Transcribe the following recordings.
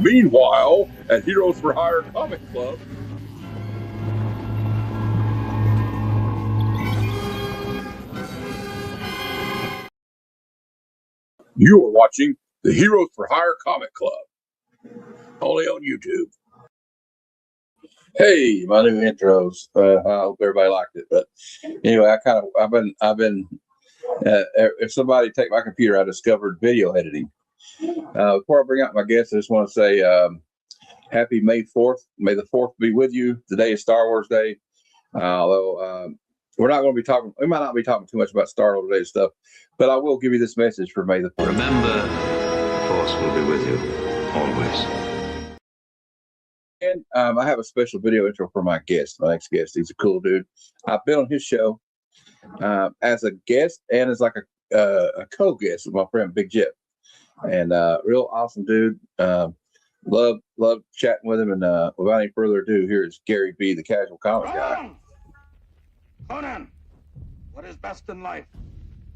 Meanwhile, at Heroes for Hire Comic Club, you are watching the Heroes for Hire Comic Club, only on YouTube. Hey, my new intros. I hope everybody liked it. But anyway, I've been. If somebody take my computer, I discovered video editing. Before I bring out my guests, I just want to say happy May 4th. May the 4th be with you. Today is Star Wars Day. Although we're not going to be talking, we might not be talking too much about Star Wars Day stuff, but I will give you this message for May the 4th. Remember, the Force will be with you always. And I have a special video intro for my guest, my next guest. He's a cool dude. I've been on his show as a guest and as like a co-guest with my friend Big Jip. And real awesome dude. Love chatting with him. And without any further ado, here is Gary B, the casual comic guy. Conan, what is best in life?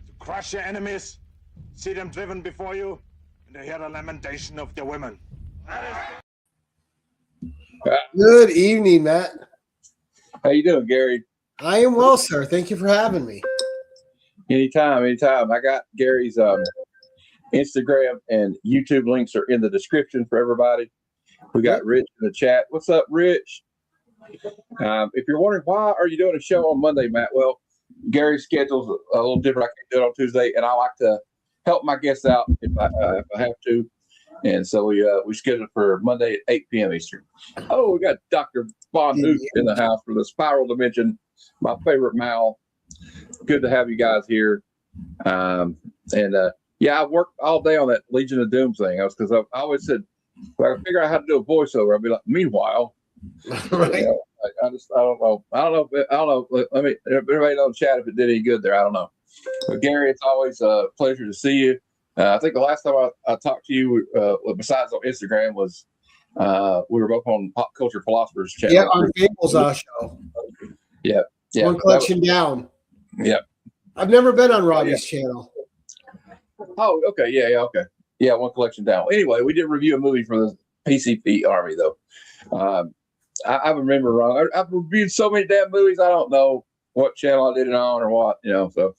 To crush your enemies, see them driven before you, and to hear the lamentation of their women. Good evening, Matt. How you doing, Gary? I am well, sir. Thank you for having me. Anytime. I got Gary's Instagram and YouTube links are in the description for everybody. We got Rich in the chat. What's up, Rich? If you're wondering why are you doing a show on Monday, Matt? Well, Gary's schedule's a little different. I can't do it on Tuesday, and I like to help my guests out if I have to. And so we scheduled for Monday at 8 p.m. Eastern. Oh, we got Dr. Von Hoot in the house for the Spiral Dimension, my favorite Mal. Good to have you guys here. Yeah, I worked all day on that Legion of Doom thing. Because I always said, if I figure out how to do a voiceover, I'd be like, meanwhile. Right. You know, I don't know. I don't know. Let me, everybody know in chat if it did any good there. I don't know. But Gary, it's always a pleasure to see you. I think the last time I talked to you, besides on Instagram, was we were both on Pop Culture Philosophers channel. Yeah, on Fables show. Yeah. One collection down. Yeah. I've never been on Robbie's channel. Oh, okay. Yeah, okay. Yeah, one collection down. Anyway, we did review a movie for the PCP Army, though. I remember wrong. I've reviewed so many damn movies, I don't know what channel I did it on or what, so.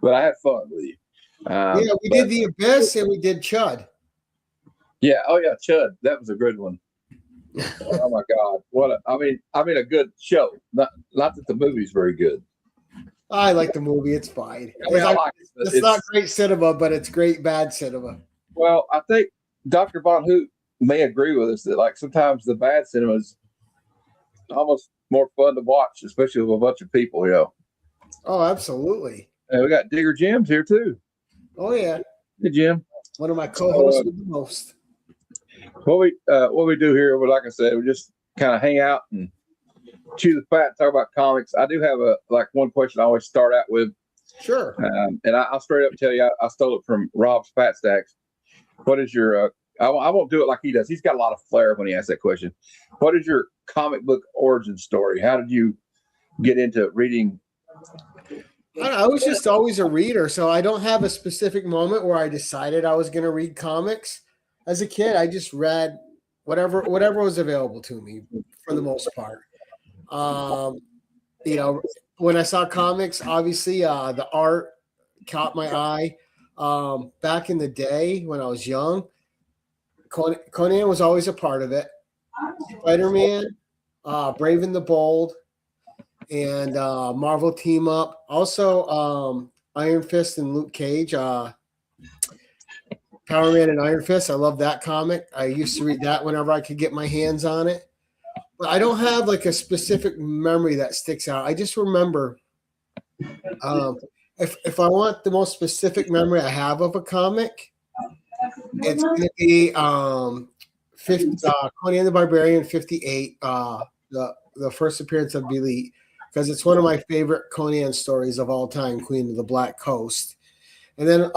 But I had fun with you. We did The Abyss and we did Chud. Yeah. Oh, yeah. Chud. That was a good one. Oh, my God. I mean, a good show. Not that the movie's very good. I like the movie. It's fine. I mean, I like it. It's not great cinema, but it's great bad cinema. Well, I think Dr. Von Hoot may agree with us that, like, sometimes the bad cinema is almost more fun to watch, especially with a bunch of people, Oh, absolutely. And we got Digger Jim's here, too. Oh, yeah. Hey, Jim. One of my co-hosts with the most. What we do here, like I said, we just kind of hang out and chew the fat, talk about comics. I do have one question I always start out with. Sure. And I'll straight up tell you, I stole it from Rob's Fat Stacks. What is your? I won't do it like he does. He's got a lot of flair when he asks that question. What is your comic book origin story? How did you get into reading? I was just always a reader, so I don't have a specific moment where I decided I was going to read comics. As a kid, I just read whatever was available to me for the most part. When I saw comics, obviously the art caught my eye. Back in the day when I was young, Conan was always a part of it. Spider-Man, Brave and the Bold, and Marvel Team Up. Also, Iron Fist and Luke Cage. Power Man and Iron Fist. I love that comic. I used to read that whenever I could get my hands on it. But I don't have like a specific memory that sticks out. I just remember if I want the most specific memory I have of a comic, it's going to be Conan the Barbarian 58, the first appearance of Belit, because it's one of my favorite Conan stories of all time, Queen of the Black Coast. And then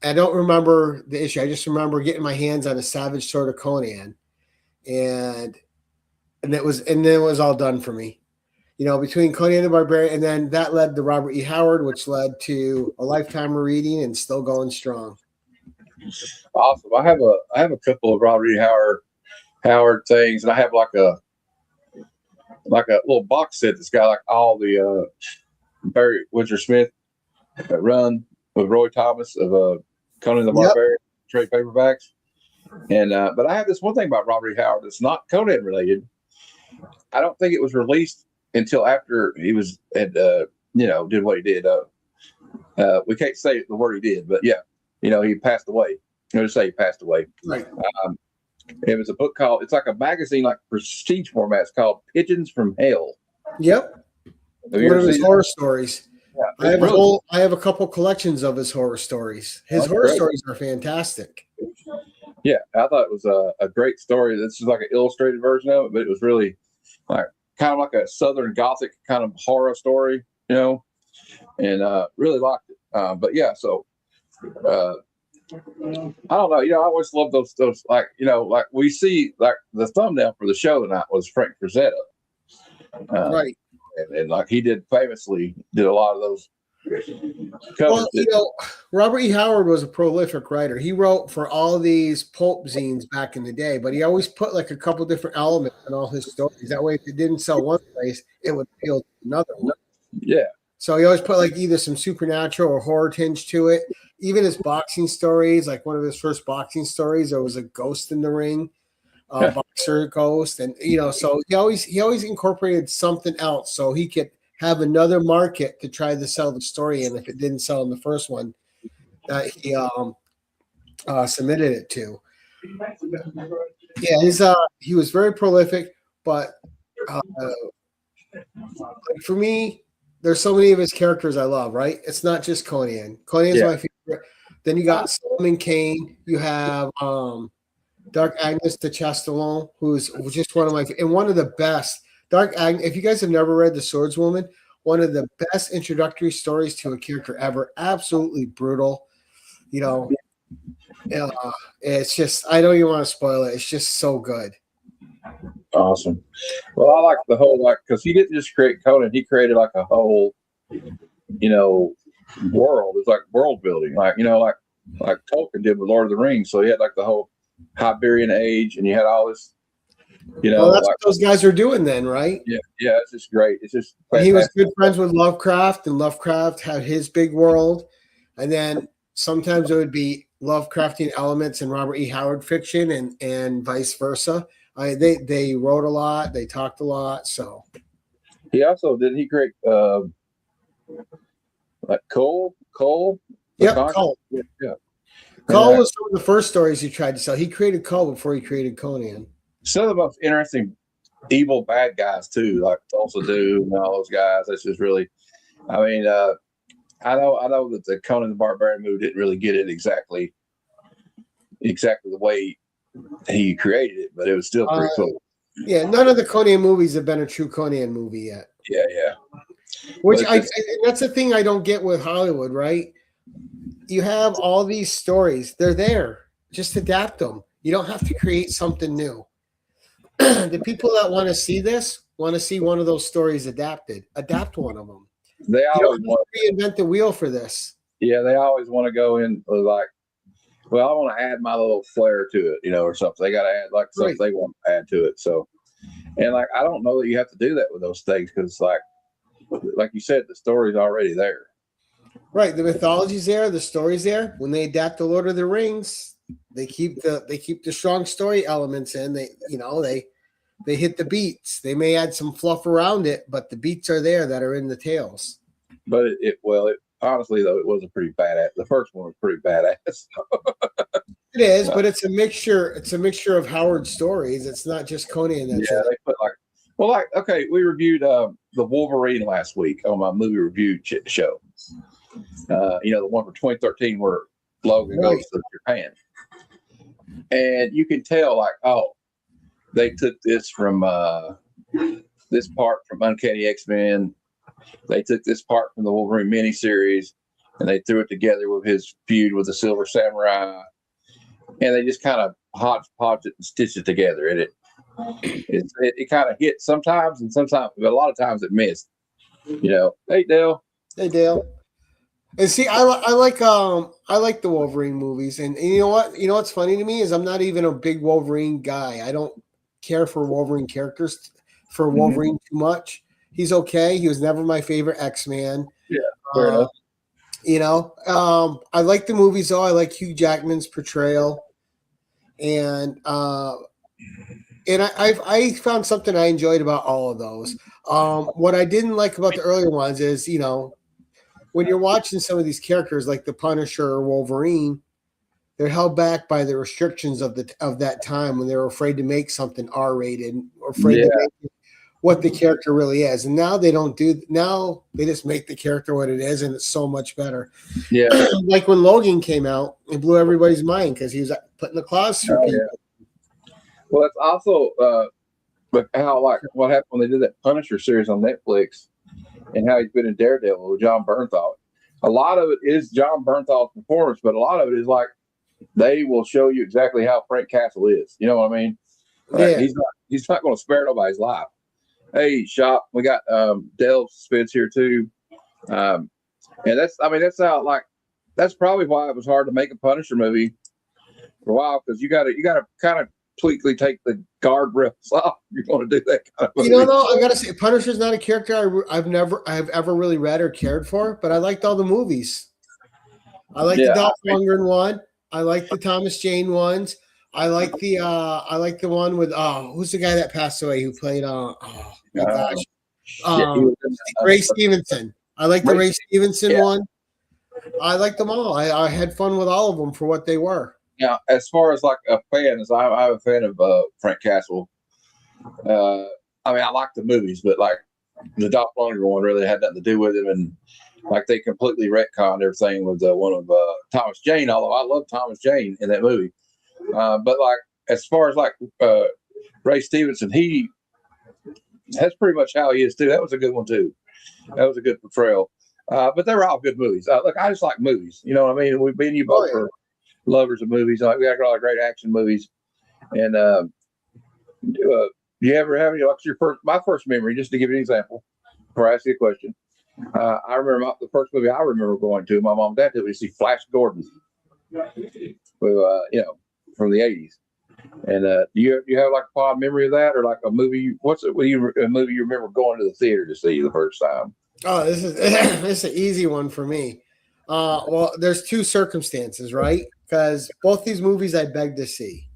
I don't remember the issue. I just remember getting my hands on a Savage Sword of Conan, and then it was all done for me. Between Conan the Barbarian, and then that led to Robert E. Howard, which led to a lifetime of reading and still going strong. Awesome. I have a couple of Robert E. Howard things, and I have like a little box set that's got like all the Barry Windsor Smith run with Roy Thomas of Conan the Barbarian trade paperbacks. And but I have this one thing about Robert E. Howard that's not Conan related. I don't think it was released until after he was did what he did. We can't say the word he did, but yeah, he passed away. Just say he passed away. Right. It was a book called. It's like a magazine, like prestige format. It's called Pigeons from Hell. Yep. One of his horror stories. Yeah, I have a couple collections of his horror stories. His horror stories are fantastic. Yeah, I thought it was a great story. This is like an illustrated version of it, but it was really like kind of like a Southern Gothic kind of horror story, and really liked it. But yeah, so I don't know. I always love those like we see like the thumbnail for the show tonight was Frank Frazetta, Right. and like he famously did a lot of those covers. Well, Robert E. Howard was a prolific writer. He wrote for all these pulp zines back in the day, but he always put like a couple different elements in all his stories. That way, if it didn't sell one place, it would appeal to another one. Yeah. So he always put like either some supernatural or horror tinge to it. Even his boxing stories, like one of his first boxing stories, there was a ghost in the ring, boxer ghost, and so he always incorporated something else so he could have another market to try to sell the story in if it didn't sell in the first one that he submitted it to. Yeah, he was very prolific, but for me, there's so many of his characters I love, right? It's not just Conan. Conan's my favorite. Then you got Solomon Kane. You have Dark Agnes de Chastillon, who's just one of my and one of the best. Dark Agnes, if you guys have never read The Swordswoman, one of the best introductory stories to a character ever. Absolutely brutal. It's just, I don't even want to spoil it. It's just so good. Awesome. Well, I like the whole, because he didn't just create Conan, he created like a whole, world. It's like world building, like Tolkien did with Lord of the Rings. So he had like the whole Iberian age, and you had all this, well, that's what those guys are doing then, right? Yeah, it's just great. It's just fantastic. He was good friends with Lovecraft, and Lovecraft had his big world, and then sometimes it would be Lovecraftian elements in Robert E. Howard fiction, and vice versa. They wrote a lot, they talked a lot. So he also didn't create like Cole? Yep, Cole. Yeah. Cole was some of the first stories he tried to sell. He created Cole before he created Conan. Some of the most interesting evil bad guys too, like Tulsa Doom and all those guys. That's just really, I know that the Conan the Barbarian movie didn't really get it exactly the way he created it, but it was still pretty cool. Yeah, none of the Conan movies have been a true Conan movie yet. Yeah. Which that's the thing I don't get with Hollywood, right? You have all these stories; they're there. Just adapt them. You don't have to create something new. The people that want to see this want to see one of those stories adapted. Adapt one of them. They always want to reinvent the wheel for this. Yeah, they always want to go in like, well, I want to add my little flair to it, or something. They got to add like something they want to add to it. So, and like, I don't know that you have to do that with those things because, like you said, the story's already there. Right, the mythology's there, the story's there. When they adapt the Lord of the Rings, they keep the strong story elements in. They hit the beats. They may add some fluff around it, but the beats are there that are in the tales. But it honestly though, it was a pretty badass. The first one was pretty badass. It is, but it's a mixture. It's a mixture of Howard stories. It's not just Conan. They put okay, we reviewed the Wolverine last week on my movie review show. The one for 2013 where Logan goes to Japan, and you can tell they took this from this part from Uncanny X-Men. They took this part from the Wolverine miniseries, and they threw it together with his feud with the Silver Samurai, and they just kind of hodgepodge it and stitched it together. And it kind of hit sometimes, and sometimes, but a lot of times it missed. Hey Dale. And see, I like the Wolverine movies, and you know what? You know what's funny to me is I'm not even a big Wolverine guy. I don't care for Wolverine characters for Wolverine too much. He's okay. He was never my favorite X-Man. Yeah, fair enough. You know, I like the movies though. I like Hugh Jackman's portrayal, and I found something I enjoyed about all of those. What I didn't like about the earlier ones is, you know, when you're watching some of these characters like the Punisher or Wolverine, they're held back by the restrictions of that time when they were afraid to make something R-rated or afraid to make it what the character really is. And now they don't do. Now they just make the character what it is, and it's so much better. Yeah, like when Logan came out, it blew everybody's mind because he was putting the claws through people. Yeah. Well, that's also but how like what happened when they did that Punisher series on Netflix, and how he's been in Daredevil with John Bernthal. A lot of it is John Bernthal's performance, but a lot of it is like they will show you exactly how Frank Castle is. You know what I mean? Like, Yeah. He's not going to spare nobody's life. Hey, Shop, we got Dale Spence here too, and that's how like that's probably why it was hard to make a Punisher movie for a while, because you got to kind of completely take the guardrails off. You're going to do that kind of movie. You know, though, I gotta say, Punisher's not a character I've ever really read or cared for, but I liked all the movies. I like the Dolph Lundgren one. I like the Thomas Jane ones. I like the one with who's the guy that passed away who played my gosh, Ray Stevenson. I like the Ray Stevenson one. I like them all. I had fun with all of them for what they were. Now, as far as like a fan, as I'm a fan of Frank Castle. I mean, I like the movies, but like the Dolph Lundgren one really had nothing to do with him, and like they completely retconned everything with one of Thomas Jane. Although I love Thomas Jane in that movie, but like as far as like Ray Stevenson, that's pretty much how he is too. That was a good one too. That was a good portrayal. But they were all good movies. Look, I just like movies. You know what I mean? We've been you both are lovers of movies. Like we got a lot of great action movies. And do you ever have any? What's my first memory? Just to give you an example, before I ask you a question. I remember the first movie I remember going to. My mom and dad took me to see Flash Gordon, with from the '80s. And do you have like a fond memory of that, or like a movie? A movie you remember going to the theater to see the first time? Oh, this is an easy one for me. Well, there's two circumstances, right? Because both these movies I begged to see.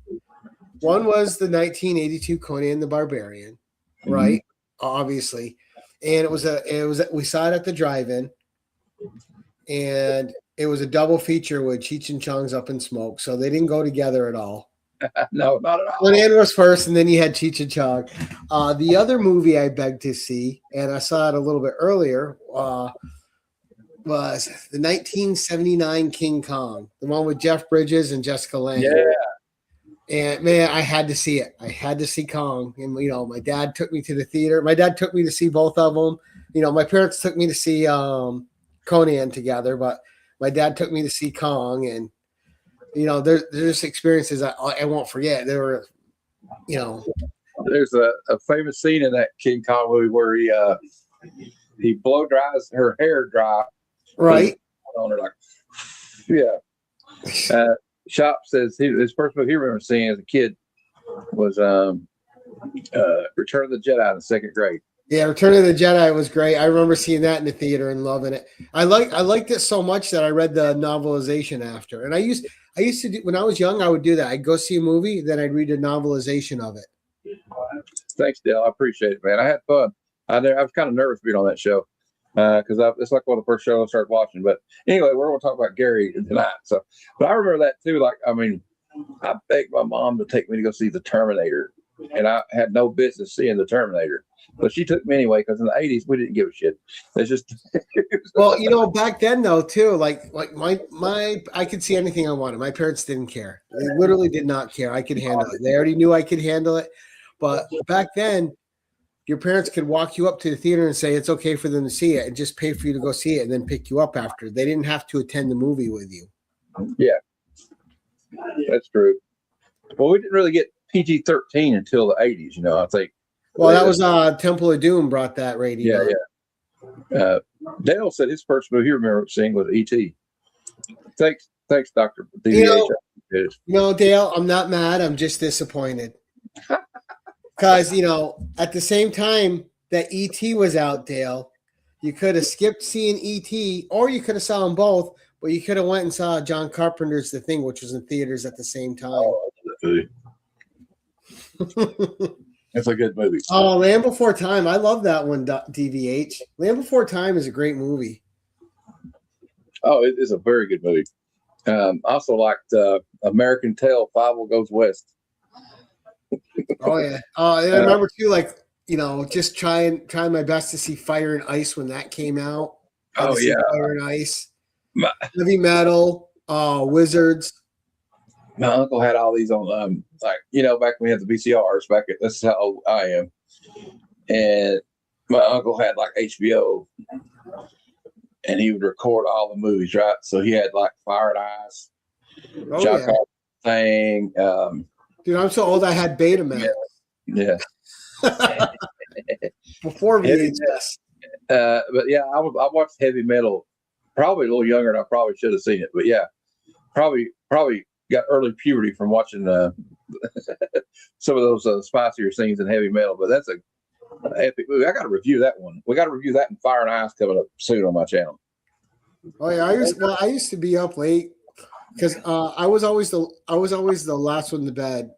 One was the 1982 Conan the Barbarian, right? Obviously, and we saw it at the drive-in, and it was a double feature with Cheech and Chong's Up in Smoke, so they didn't go together at all. No, not at all. Conan was first, and then you had Cheech and Chong. The other movie I begged to see, and I saw it a little bit earlier, was the 1979 King Kong, the one with Jeff Bridges and Jessica Lange. Yeah. And man, I had to see it. I had to see Kong. And, my dad took me to the theater. My dad took me to see both of them. My parents took me to see Conan together, but my dad took me to see Kong. And, there's experiences I won't forget. There were, There's a famous scene in that King Kong movie where he blow dries her hair dry. Right. On her, like, yeah. Shop says his first movie he remembers seeing as a kid was Return of the Jedi in the second grade. Yeah, Return of the Jedi was great. I remember seeing that in the theater and loving it. I liked it so much that I read the novelization after. And I used to do, when I was young, I would do that. I'd go see a movie, then I'd read a novelization of it. Thanks, Dale. I appreciate it, man. I had fun. I was kind of nervous being on that show. Because it's like one of the first shows I started watching. But anyway, we're going to talk about Gary tonight. So, but I remember that too. Like, I mean, I begged my mom to take me to go see The Terminator, and I had no business seeing The Terminator, but she took me anyway. Because in the '80s, we didn't give a shit. It's just well, back then though too, like my I could see anything I wanted. My parents didn't care. They literally did not care. I could handle it. They already knew I could handle it. But back then, your parents could walk you up to the theater and say it's okay for them to see it and just pay for you to go see it and then pick you up after. They didn't have to attend the movie with you. Yeah, that's true. Well, we didn't really get PG-13 until the 80s, I think. Well, that was Temple of Doom brought that rating. Yeah. Dale said his first movie he remembered seeing was E.T. Thanks, Doctor. Dale, I'm not mad. I'm just disappointed because at the same time that E.T. was out, Dale, you could have skipped seeing E.T. or you could have saw them both, but you could have went and saw John Carpenter's The Thing, which was in theaters at the same time. Oh, that's a good movie. Oh, Land Before Time. I love that one, DVH. Land Before Time is a great movie. Oh, it is a very good movie. Also liked American Tail, 50 Goes West. Oh, yeah. And I remember, too, just trying my best to see Fire and Ice when that came out. Oh, yeah. Fire and Ice. Heavy Metal, Wizards. My uncle had all these on, back when we had the VCRs. This is how old I am. And my uncle had like HBO, and he would record all the movies, right? So he had like Fire and Ice, John Carpenter thing. Dude, I'm so old. I had Betamax. Yeah. Before VHS. But yeah, I watched Heavy Metal. Probably a little younger, and I probably should have seen it. But yeah, probably got early puberty from watching some of those spicier scenes in Heavy Metal. But that's an epic movie. I got to review that one. We got to review that and Fire and Ice coming up soon on my channel. Oh yeah, I used to be up late because I was always the last one to bed.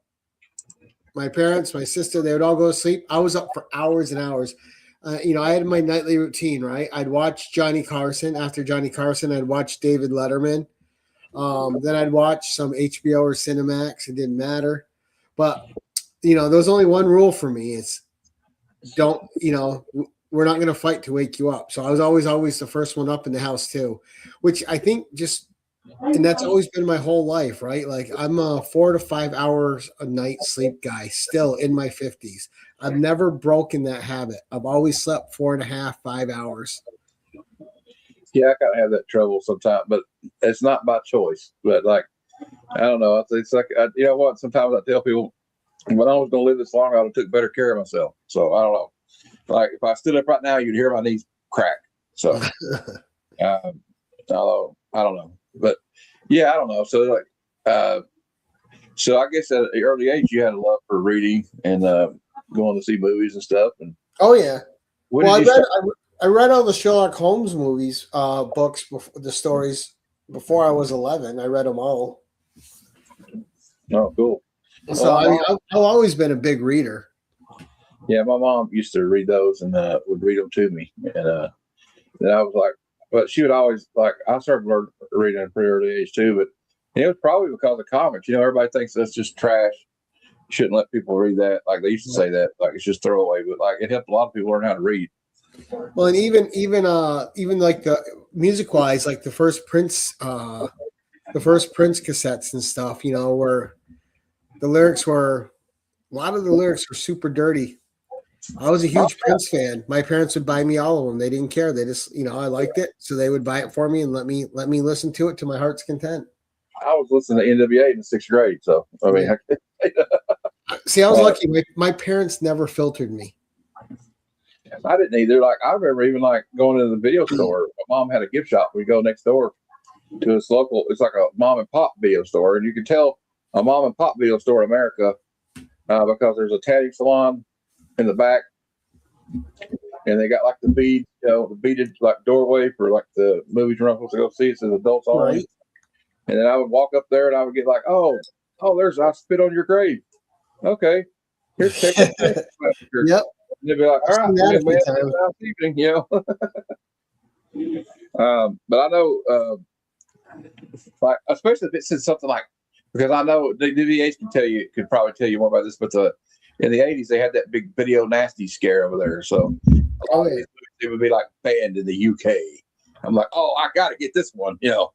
My parents, my sister, they would all go to sleep. I was up for hours and hours. I had my nightly routine, right? I'd watch Johnny Carson. After Johnny Carson, I'd watch David Letterman. Then I'd watch some HBO or Cinemax. It didn't matter. But, there was only one rule for me. It's we're not going to fight to wake you up. So I was always the first one up in the house too, which I think and that's always been my whole life, right? Like I'm a 4 to 5 hours a night sleep guy still in my 50s. I've never broken that habit. I've always slept 4.5, 5 hours. Yeah, I kind of have that trouble sometimes, but it's not by choice. But I don't know. It's like, you know what? Sometimes I tell people when I was going to live this long, I would have took better care of myself. So I don't know. Like if I stood up right now, you'd hear my knees crack. So although I don't know, but yeah, I don't know. So so I guess at an early age, you had a love for reading and going to see movies and stuff. And oh yeah, I read all the Sherlock Holmes movies, books, the stories before I was 11. I read them all. Oh, cool. So I've always been a big reader. Yeah, my mom used to read those and would read them to me, and then I was like, but she would always I started learning reading at a pretty early age too, but it was probably because of comics. Everybody thinks that's just trash. You shouldn't let people read that. Like they used to say that, like it's just throwaway, but it helped a lot of people learn how to read. Well, and even like the music wise, like the first Prince cassettes and stuff, where the lyrics were, a lot of the lyrics were super dirty. I was a huge Prince fan. My parents would buy me all of them. They didn't care. They just, I liked it, so they would buy it for me and let me listen to it to my heart's content. I was listening to NWA in the 6th grade, so I mean, see, I was lucky. My parents never filtered me. I didn't either. I remember even going to the video store. My mom had a gift shop. We go next door to this local. It's like a mom and pop video store, and you can tell a mom and pop video store in America because there's a tanning salon in the back, and they got the bead, the beaded doorway for the movies you're not supposed to go see. It says adults only. Right. And then I would walk up there and I would get oh, there's I spit on your grave. Okay, here's tickets. Yep. And they'd be like, all right, nice evening, but I know, especially if it says something because I know the VH could probably tell you more about this, but in the 80s, they had that big video nasty scare over there. So it would be banned in the UK. I'm like, oh, I got to get this one, Yep.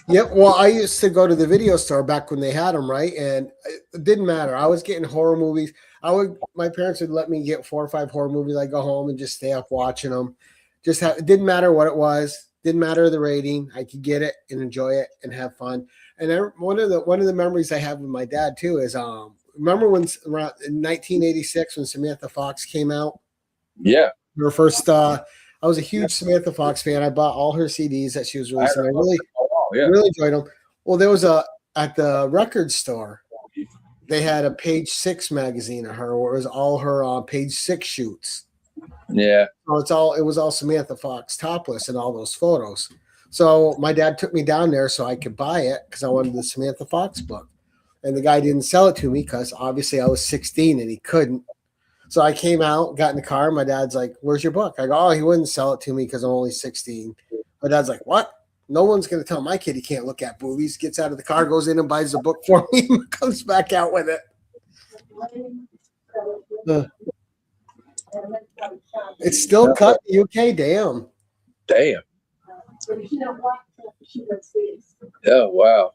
Well, I used to go to the video store back when they had them, right? And it didn't matter. I was getting horror movies. My parents would let me get 4 or 5 horror movies. I'd go home and just stay up watching them. It didn't matter what it was. Didn't matter the rating. I could get it and enjoy it and have fun. And one of the memories I have with my dad too is remember when around in 1986 when Samantha Fox came out? Yeah. Her first I was a huge Samantha Fox fan. I bought all her CDs that she was releasing. I really, yeah. really enjoyed them. Well, there was at the record store, they had a Page Six magazine of her, where it was all her Page Six shoots. Yeah. So it was all Samantha Fox topless in all those photos. So my dad took me down there so I could buy it because I wanted the Samantha Fox book. And the guy didn't sell it to me because obviously I was 16 and he couldn't. So I came out, got in the car. My dad's like, "Where's your book?" I go, "Oh, he wouldn't sell it to me because I'm only 16. My dad's like, "What? No one's going to tell my kid he can't look at boobies." Gets out of the car, goes in and buys the book for me, and comes back out with it. It's still cut in the UK. Damn. Oh, wow.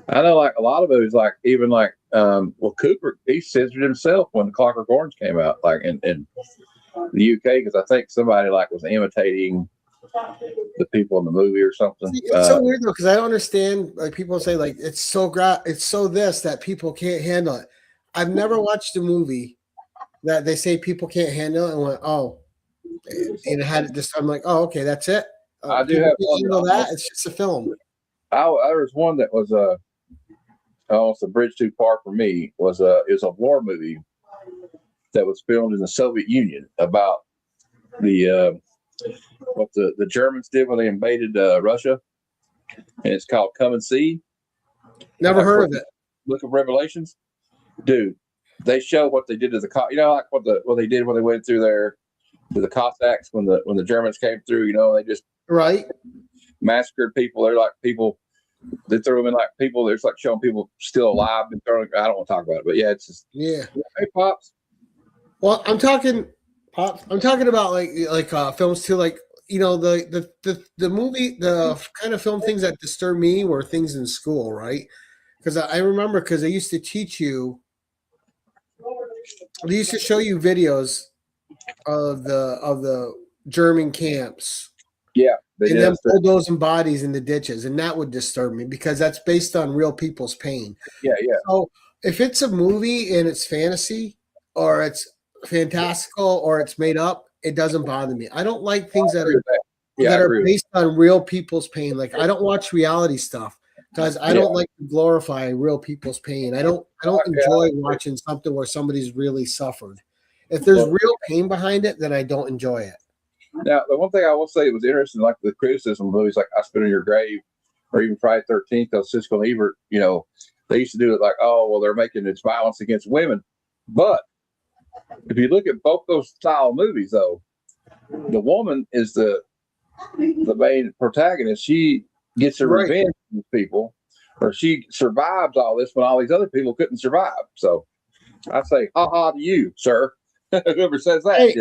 I know, like a lot of movies, like even like Cooper, he censored himself when The Clockwork Orange came out, like in the UK, because I think somebody like was imitating the people in the movie or something. It's so weird though, because I don't understand. Like people say, like it's so this that people can't handle it. I've never watched a movie that they say people can't handle it and went, "Oh," and it had it just. I'm like, "Oh, okay, that's it." I do have one handle that. It's just a film. There was one that was almost a bridge too far for me. It was a war movie that was filmed in the Soviet Union about the what the Germans did when they invaded Russia, and it's called Come and See. Never heard of it. Book of Revelations, dude. They show what they did to the like what they did when they went through there to the Cossacks when the Germans came through. They just massacred people. They're like people. They throw them in like people. There's like showing people still alive and throwing. I don't want to talk about it, but yeah, it's just Hey, Pops. Well, I'm talking Pops. I'm talking about like films too. Like the movie, the kind of film things that disturb me were things in school, right? Because I remember they used to teach you. They used to show you videos of the German camps. Yeah. And then bulldozing bodies in the ditches, and that would disturb me because that's based on real people's pain. Yeah. So if it's a movie and it's fantasy or it's fantastical or it's made up, it doesn't bother me. I don't like things that are based on real people's pain. Like I don't watch reality stuff because I don't like to glorify real people's pain. I don't enjoy watching something where somebody's really suffered. If there's real pain behind it, then I don't enjoy it. Now, the one thing I will say was interesting, like the criticism of movies like I Spit on Your Grave or even Friday the 13th, of Siskel and Ebert, they used to do it like, oh, well, they're making it's violence against women. But if you look at both those style movies, though, the woman is the main protagonist. She gets her revenge on these people, or she survives all this when all these other people couldn't survive. So I say, ha ha to you, sir. Whoever says that, Hey,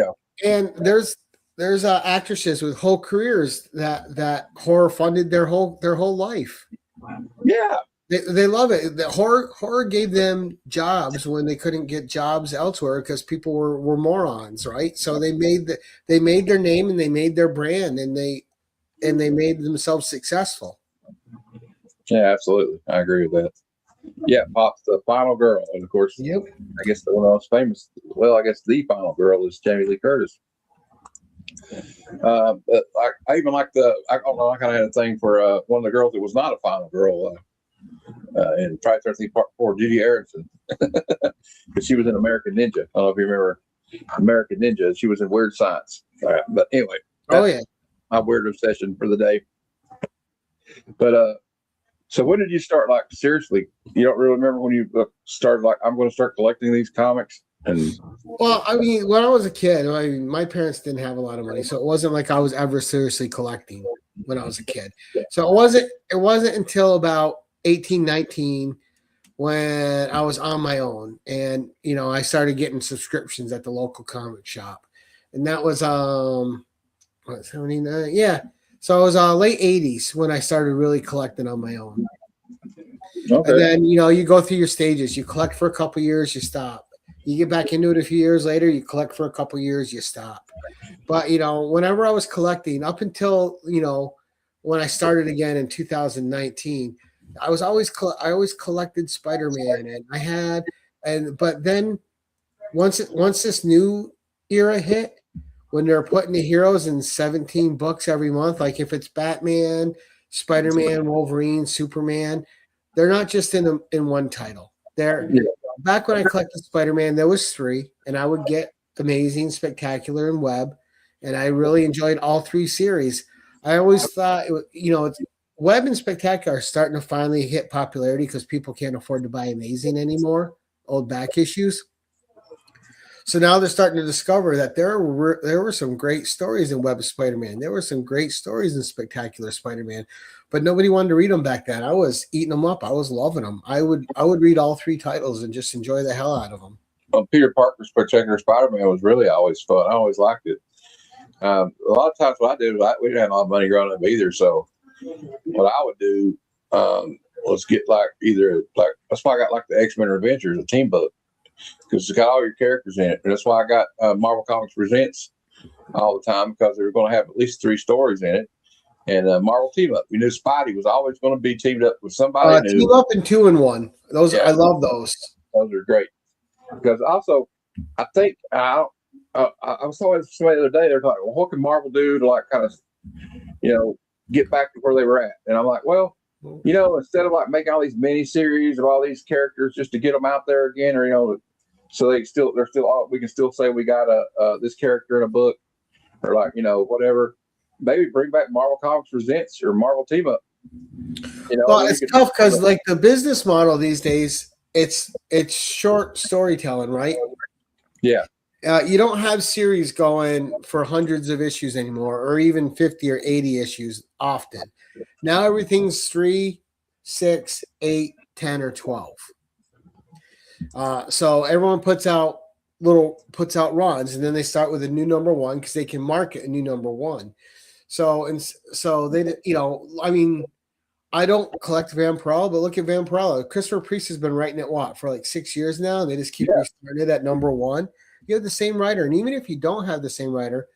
and there's actresses with whole careers that horror funded their whole life. Yeah, they love it. The horror gave them jobs when they couldn't get jobs elsewhere because people were morons, right? So they made their name and they made their brand and they made themselves successful. Yeah, absolutely, I agree with that. Yeah, Pop's the final girl, and of course, I guess the one of the most famous. Well, I guess the final girl is Jamie Lee Curtis. But I even like I don't know, I kind of had a thing for one of the girls that was not a final girl in Friday the 13th Part 4, Judy Aronson, because she was in American Ninja. I don't know if you remember American Ninja. She was in Weird Science. But anyway, my weird obsession for the day. But so when did you start, like, seriously? You don't really remember when you started, like, I'm going to start collecting these comics? Well, I mean, when I was a kid, my parents didn't have a lot of money, so it wasn't like I was ever seriously collecting when I was a kid. So it wasn't until about 18, 19 when I was on my own, and I started getting subscriptions at the local comic shop, and that was 79, yeah. So it was late 80s when I started really collecting on my own. Okay. And then you go through your stages. You collect for a couple years, you stop. You get back into it a few years later, you collect for a couple years, you stop. But, whenever I was collecting, up until, when I started again in 2019, I always collected Spider-Man, and but then once this new era hit, when they're putting the heroes in 17 books every month, like if it's Batman, Spider-Man, Wolverine, Superman, they're not just in one title. They're Yeah. back when I collected Spider-Man, there was 3, and I would get Amazing, Spectacular, and Web, and I really enjoyed all 3 series. I always thought, it's Web and Spectacular are starting to finally hit popularity because people can't afford to buy Amazing anymore, old back issues. So now they're starting to discover that there were some great stories in Web of Spider-Man. There were some great stories in Spectacular Spider-Man, but nobody wanted to read them back then. I was eating them up. I was loving them. I would read all 3 titles and just enjoy the hell out of them. Well, Peter Parker's Spectacular Spider-Man was really always fun. I always liked it. A lot of times what I did was we didn't have a lot of money growing up either. So what I would do was get that's why I got like the X-Men Adventures, a team book, because it's got all your characters in it. And that's why I got Marvel Comics Presents all the time, because they were going to have at least 3 stories in it. And Marvel Team Up. We knew Spidey was always going to be teamed up with somebody new. Team Up and 2 in 1. Those I love those. Those are great. Because also, I think I was talking to somebody the other day. They're like, "Well, what can Marvel do to like kind of, get back to where they were at?" And I'm like, "Well, instead of like making all these mini series of all these characters just to get them out there again, or so we can still say we got this character in a book, or like whatever. Maybe bring back Marvel Comics Presents or Marvel Team Up." Well, it's tough because like the business model these days, it's short storytelling, right? Yeah. You don't have series going for hundreds of issues anymore, or even 50 or 80 issues often. Now everything's 3, 6, 8, 10, or 12. So everyone puts out runs, and then they start with a new number 1 because they can market a new number 1. So they, I don't collect Vampirella, but look at Vampirella. Christopher Priest has been writing it for like 6 years now, and they just keep restarting it at number 1. You have the same writer, and even if you don't have the same writer,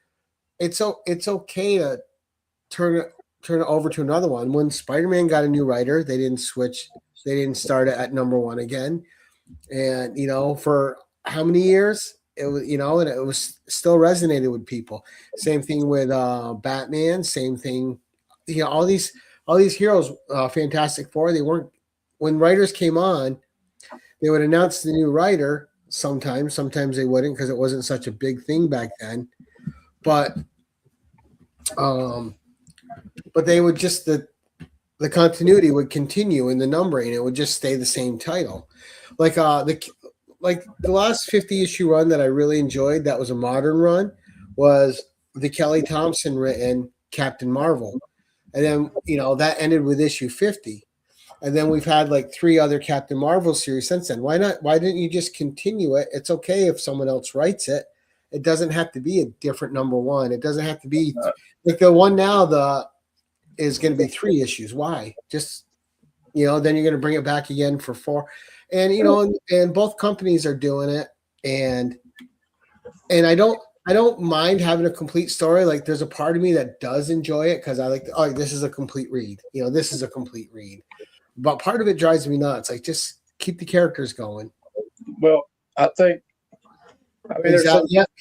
it's okay to turn it over to another one. When Spider-Man got a new writer, they didn't switch. They didn't start it at number 1 again. And for how many years it was, and it was still resonated with people. Same thing with Batman. Same thing. All these heroes, Fantastic Four. They weren't, when writers came on, they would announce the new writer. Sometimes they wouldn't, because it wasn't such a big thing back then. But they would just the continuity would continue in the numbering. It would just stay the same title. Like the last 50 issue run that I really enjoyed, that was a modern run, was the Kelly Thompson written Captain Marvel. And then, that ended with issue 50. And then we've had like 3 other Captain Marvel series since then. Why not? Why didn't you just continue it? It's okay if someone else writes it. It doesn't have to be a different number 1. It doesn't have to be like the one now is going to be 3 issues. Why? Just, then you're going to bring it back again for 4. And, and both companies are doing it. And I don't mind having a complete story. Like there's a part of me that does enjoy it because I like, this is a complete read. This is a complete read. But part of it drives me nuts. Like just keep the characters going. Well, I think.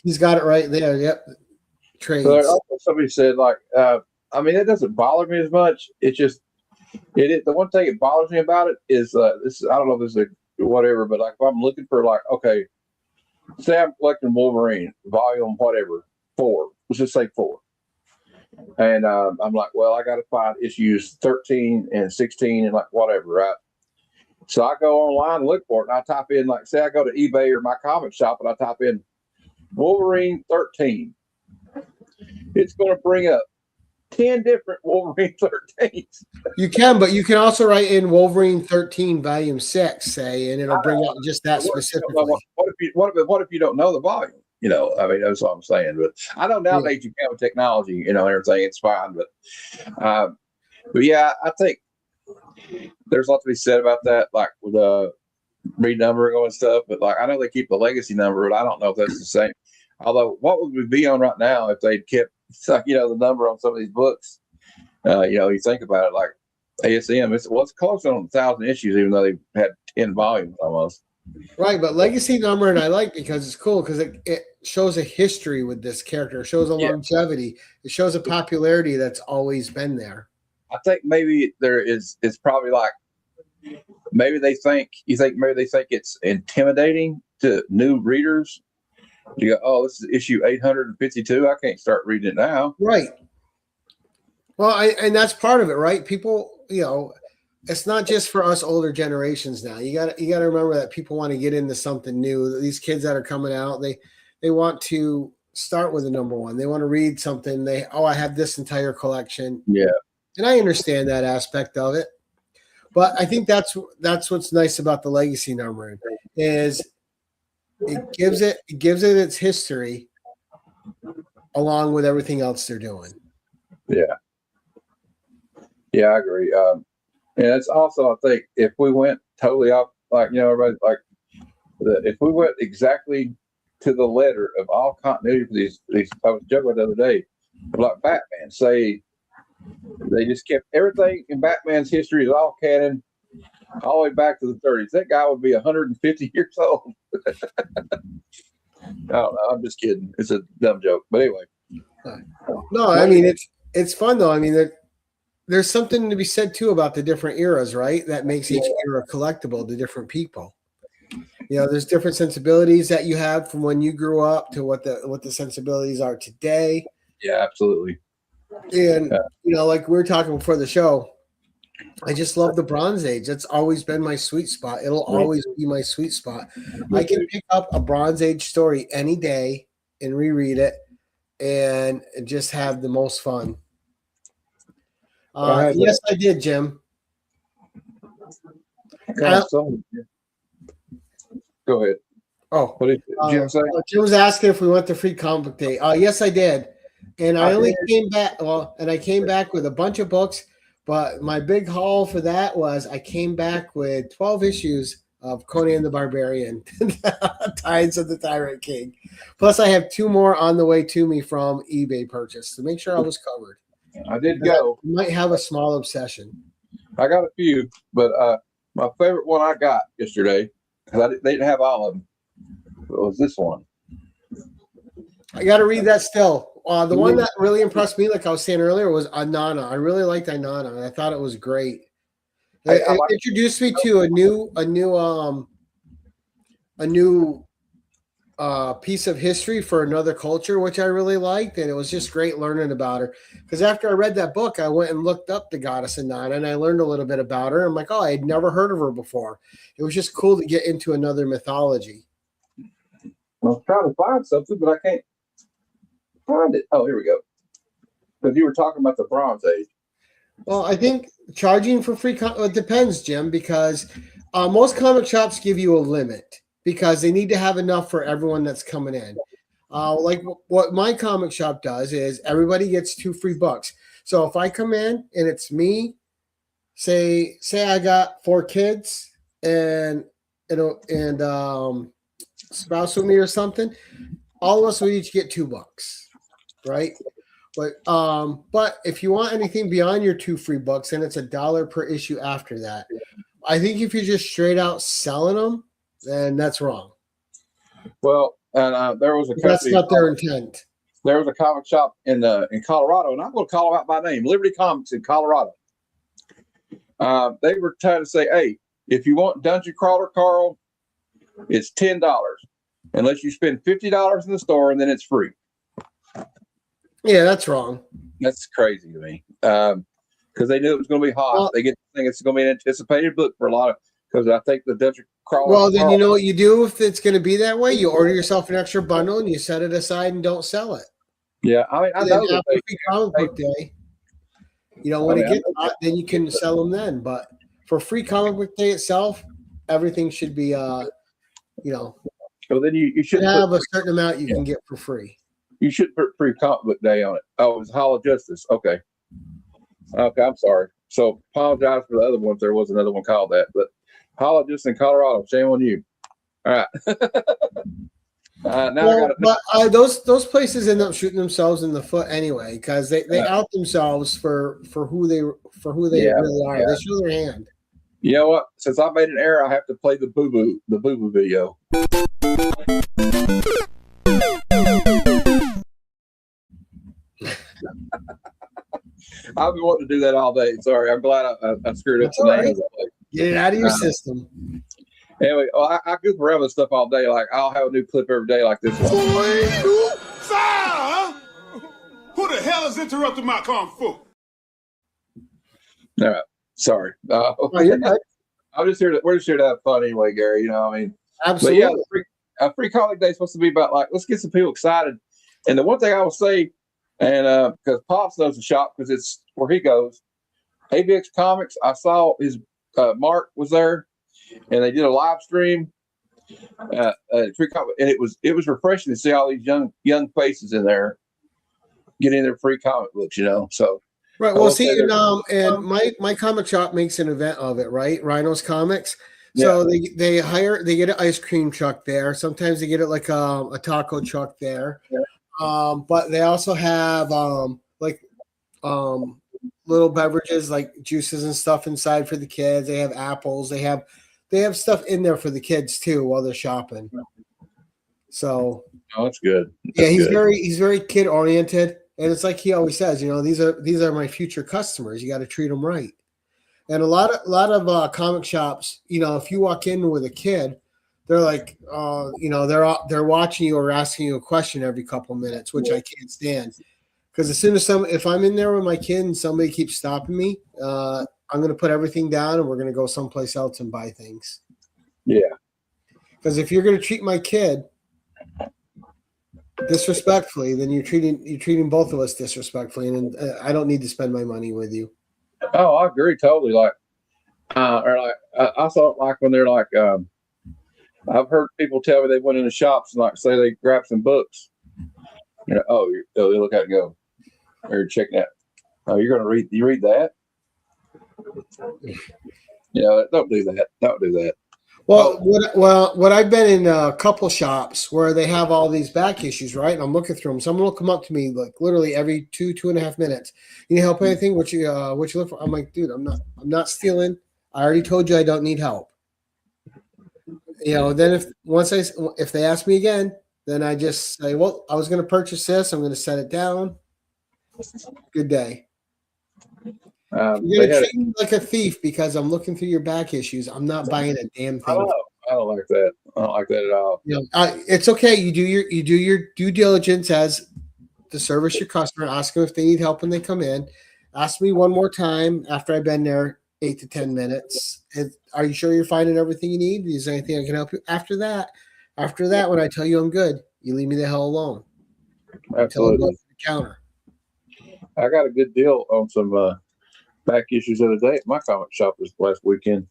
He's got it right there. Yep. Trades. So somebody said it doesn't bother me as much. It's just the one thing that bothers me about it is this. I don't know if this is whatever, but like if I'm looking for okay. Say I'm collecting Wolverine, volume whatever, 4. Let's just say 4. And I'm like, well, I got to find issues 13 and 16 and like whatever, right? So I go online and look for it, and I type in, say I go to eBay or my comic shop, and I type in Wolverine 13. It's going to bring up 10 different Wolverine 13s. You can, but you can also write in Wolverine 13 volume 6, say, and it'll bring up just that specifically. What if you don't know the volume? That's what I'm saying. But I know nowadays you can have technology, everything, it's fine. But yeah, I think there's a lot to be said about that, like with renumbering and stuff. But I know they keep the legacy number, but I don't know if that's the same. Although, what would we be on right now if they'd kept the number on some of these books? You think about it, like ASM, it's close on 1,000 issues, even though they had 10 volumes almost. Right, but legacy numbering I like because it's cool because it shows a history with this character. It shows a Yeah. longevity. It shows a popularity that's always been there. I think maybe there is. It's probably like maybe they think maybe they think it's intimidating to new readers. You go, oh, this is issue 852. I can't start reading it now. Right. Well, and that's part of it, right? People, it's not just for us older generations now. You got to remember that people want to get into something new. These kids that are coming out, they want to start with a number one. They want to read something. I have this entire collection. Yeah. And I understand that aspect of it. But I think that's what's nice about the legacy numbering is it gives it its history along with everything else they're doing. Yeah. Yeah, I agree. And it's also, I think, if we went totally off, everybody, if we went exactly to the letter of all continuity for these, I was joking the other day, like Batman, say they just kept everything in Batman's history is all canon, all the way back to the 30s. That guy would be 150 years old. I don't know. I'm just kidding. It's a dumb joke, but anyway. No, I mean it's fun though. I mean, there's something to be said too about the different eras, right? That makes each era collectible to different people. There's different sensibilities that you have from when you grew up to what the sensibilities are today. Yeah, absolutely. And like we were talking before the show, I just love the Bronze Age. That's always been my sweet spot. It'll always be my sweet spot. I can pick up a Bronze Age story any day and reread it and just have the most fun. Yes, I did, Jim. Go ahead. Oh, what did Jim say? Jim was asking if we went to Free Comic Book Day. Yes, I did. And I only came back. And I came back with a bunch of books. But my big haul for that was I came back with 12 issues of Conan the Barbarian, Tides of the Tyrant King. Plus, I have 2 more on the way to me from eBay purchase to make sure I was covered. I did go. I might have a small obsession. I got a few, but my favorite one I got yesterday, because they didn't have all of them, it was this one. I got to read that still. The one that really impressed me, like I was saying earlier, was Anana. I really liked Anana, and I thought it was great. It introduced me to a new piece of history for another culture, which I really liked, and it was just great learning about her. Because after I read that book, I went and looked up the goddess Inanna, and I learned a little bit about her. I'm like, I had never heard of her before. It was just cool to get into another mythology. I was trying to find something, but I can't find it. Oh, here we go. Because you were talking about the Bronze Age. Well, I think charging for free, it depends, Jim, because most comic shops give you a limit because they need to have enough for everyone that's coming in. Like what my comic shop does is everybody gets 2 free books. So if I come in and it's me, say I got 4 kids and spouse with me or something, all of us would each get 2 books, right? But if you want anything beyond your 2 free books, then it's $1 per issue after that. I think if you're just straight out selling them, then that's wrong. Well, and there was a company. That's not their intent. There was a comic shop in Colorado, and I'm going to call them out by name, Liberty Comics in Colorado. They were trying to say, hey, if you want Dungeon Crawler, Carl, it's $10 unless you spend $50 in the store, and then it's free. Yeah, that's wrong. That's crazy to me because they knew it was going to be hot. They get to think it's going to be an anticipated book for a lot of because I think the Dungeon Crawler. Well, then you know what you do if it's going to be that way. You order yourself an extra bundle and you set it aside and don't sell it. Yeah, I mean, I know that free comic book day. When it gets hot, then you can sell them then. But for free comic book day itself, everything should be, So then you should have a certain amount you can get for free. You should put free comic book day on it. Oh, it was Hall of Justice. Okay, I'm sorry. So apologize for the other one if there was another one called that. But Hall of Justice in Colorado, shame on you. All right. Those places end up shooting themselves in the foot anyway because they out themselves for who they really are. Yeah. They show their hand. You know what? Since I made an error, I have to play the boo boo video. I've been wanting to do that all day. Sorry, I'm glad I screwed up the name. Get it out of your system. Anyway, I goof around with stuff all day. Like I'll have a new clip every day, like this one. Fire! Who the hell is interrupting my kung fu? All right, sorry. You're good. I'm just here to. We're just here to have fun anyway, Gary. You know, what I mean, Absolutely. But yeah, free comic day is supposed to be about like let's get some people excited. And the one thing I will say, and because Pops knows the shop because it's where he goes, AVX Comics. I saw his Mark was there, and they did a live stream. Free comic, and it was refreshing to see all these young faces in there getting their free comic books. You know, so. Right. Well, see, and my comic shop makes an event of it, right? Rhino's Comics. So they get an ice cream truck there. Sometimes they get it like a taco truck there. Yeah. But they also have little beverages like juices and stuff inside for the kids. They have apples. They have stuff in there for the kids too while they're shopping. So that's good. He's very kid oriented. And it's like he always says, you know, these are my future customers. You got to treat them right. And a lot of comic shops, you know, if you walk in with a kid, they're like, you know, they're watching you or asking you a question every couple minutes, which I can't stand. Because as soon as if I'm in there with my kid and somebody keeps stopping me, I'm going to put everything down and we're going to go someplace else and buy things. Yeah. Because if you're going to treat my kid disrespectfully, then you're treating both of us disrespectfully, and I don't need to spend my money with you. Oh, I agree totally. Like, I thought like when they're like, I've heard people tell me they went into shops and like say they grab some books. You know, they look at it and go, or check that. Oh, you're going to read? You read that? You know, don't do that. Don't do that. Well, what I've been in a couple shops where they have all these back issues, right? And I'm looking through them. Someone will come up to me like literally every 2.5 minutes. You need help with anything? What you look for? I'm like, dude, I'm not stealing. I already told you I don't need help. You know, then if they ask me again, then I just say, well, I was going to purchase this. I'm going to set it down. Good day. You're gonna treat me like a thief because I'm looking through your back issues. I'm not buying a damn thing. I don't like that. I don't like that at all. You know, it's okay. You do your due diligence as to service your customer. Ask them if they need help when they come in. Ask me one more time after I've been there 8 to 10 minutes. Are you sure you're finding everything you need? Is there anything I can help you? After that, when I tell you I'm good, you leave me the hell alone. Absolutely. Until I go to the counter. I got a good deal on some back issues the other day at my comic shop this last weekend.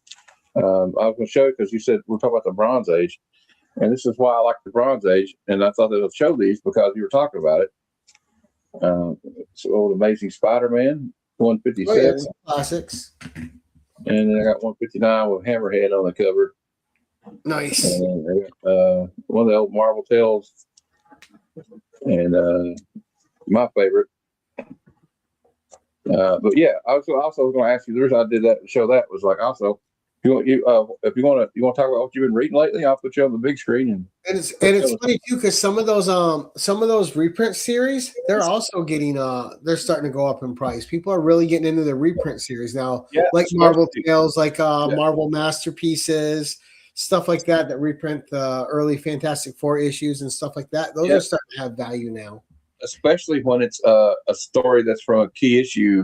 I was going to show you because you said we're talking about the Bronze Age, and this is why I like the Bronze Age. And I thought they would show these because you were talking about it. It's old Amazing Spider-Man 157, Oh, yeah, classics, and then I got 159 with Hammerhead on the cover. Nice. And one of the old Marvel Tales, and my favorite. But yeah, I was also going to ask you. The reason I did that to show that was like also, if you want to talk about what you've been reading lately, I'll put you on the big screen and it's funny too because some of those reprint series they're also getting they're starting to go up in price. People are really getting into the reprint series now, like Marvel Tales, like Marvel Masterpieces, stuff like that reprint the early Fantastic Four issues and stuff like that. Those are starting to have value now. Especially when it's a story that's from a key issue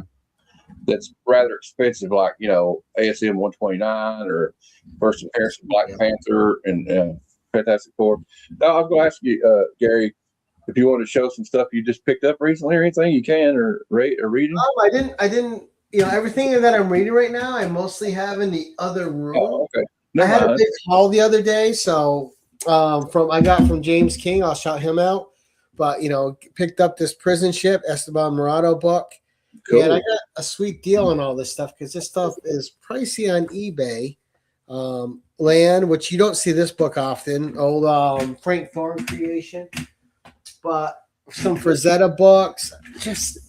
that's rather expensive, like, you know, ASM 129 or first appearance of Black Panther and Fantastic Four. Now, I was going to ask you, Gary, if you want to show some stuff you just picked up recently or anything you can, or reading. I didn't. You know, everything that I'm reading right now, I mostly have in the other room. Oh, okay. I had a big haul the other day, so I got from James King. I'll shout him out. But, you know, picked up this Prison Ship, Esteban Murado book. Cool. And I got a sweet deal on all this stuff because this stuff is pricey on eBay. Land, which you don't see this book often, old Frank Thorne creation. But some Frazetta books, just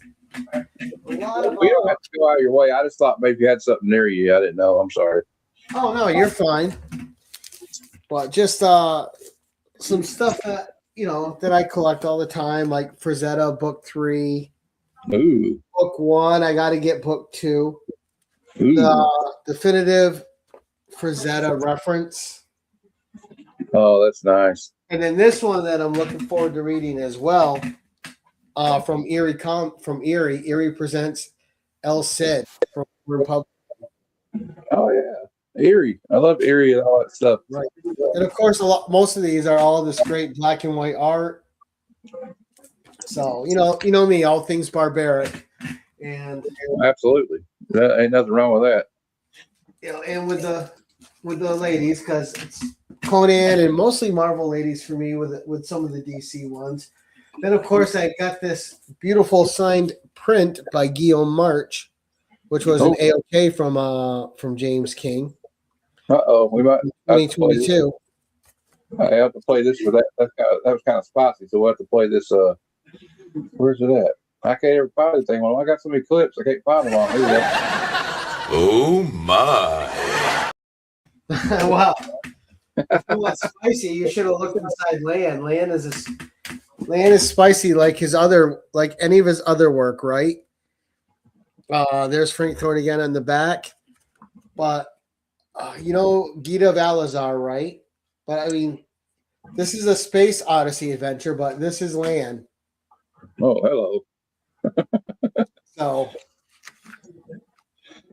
a lot of we don't have to go out of your way. I just thought maybe you had something near you. I didn't know. I'm sorry. Oh no, you're fine. But just some stuff that that I collect all the time, like Frazetta Book 3, Ooh, Book 1. I got to get Book 2, ooh. the definitive Frazetta reference, Oh, that's nice. and then this one that I'm looking forward to reading as well. From Erie. Erie presents El Cid from Republic. Oh yeah, Erie. I love Erie and all that stuff. Right. And of course, most of these are all this great black and white art. So you know me, all things barbaric, and Absolutely, that ain't nothing wrong with that. and with the ladies, because it's Conan and mostly Marvel ladies for me with some of the DC ones. Then of course I got this beautiful signed print by Guillaume March, which was an AOK from James King. We might have to play this. 2022. I have to play this for that. That was kind of spicy, so we'll have to play this. Where's it at? I can't ever find the thing. Well, I got so many clips, I can't find them all. Here we go. Oh my. Wow. What's spicy? You should have looked inside Lan. Lan is spicy like any of his other work, right? There's Frank Thorne again on the back, but Gita Valazar, right? But I mean, this is a Space Odyssey adventure, but this is Lan. Oh, hello. So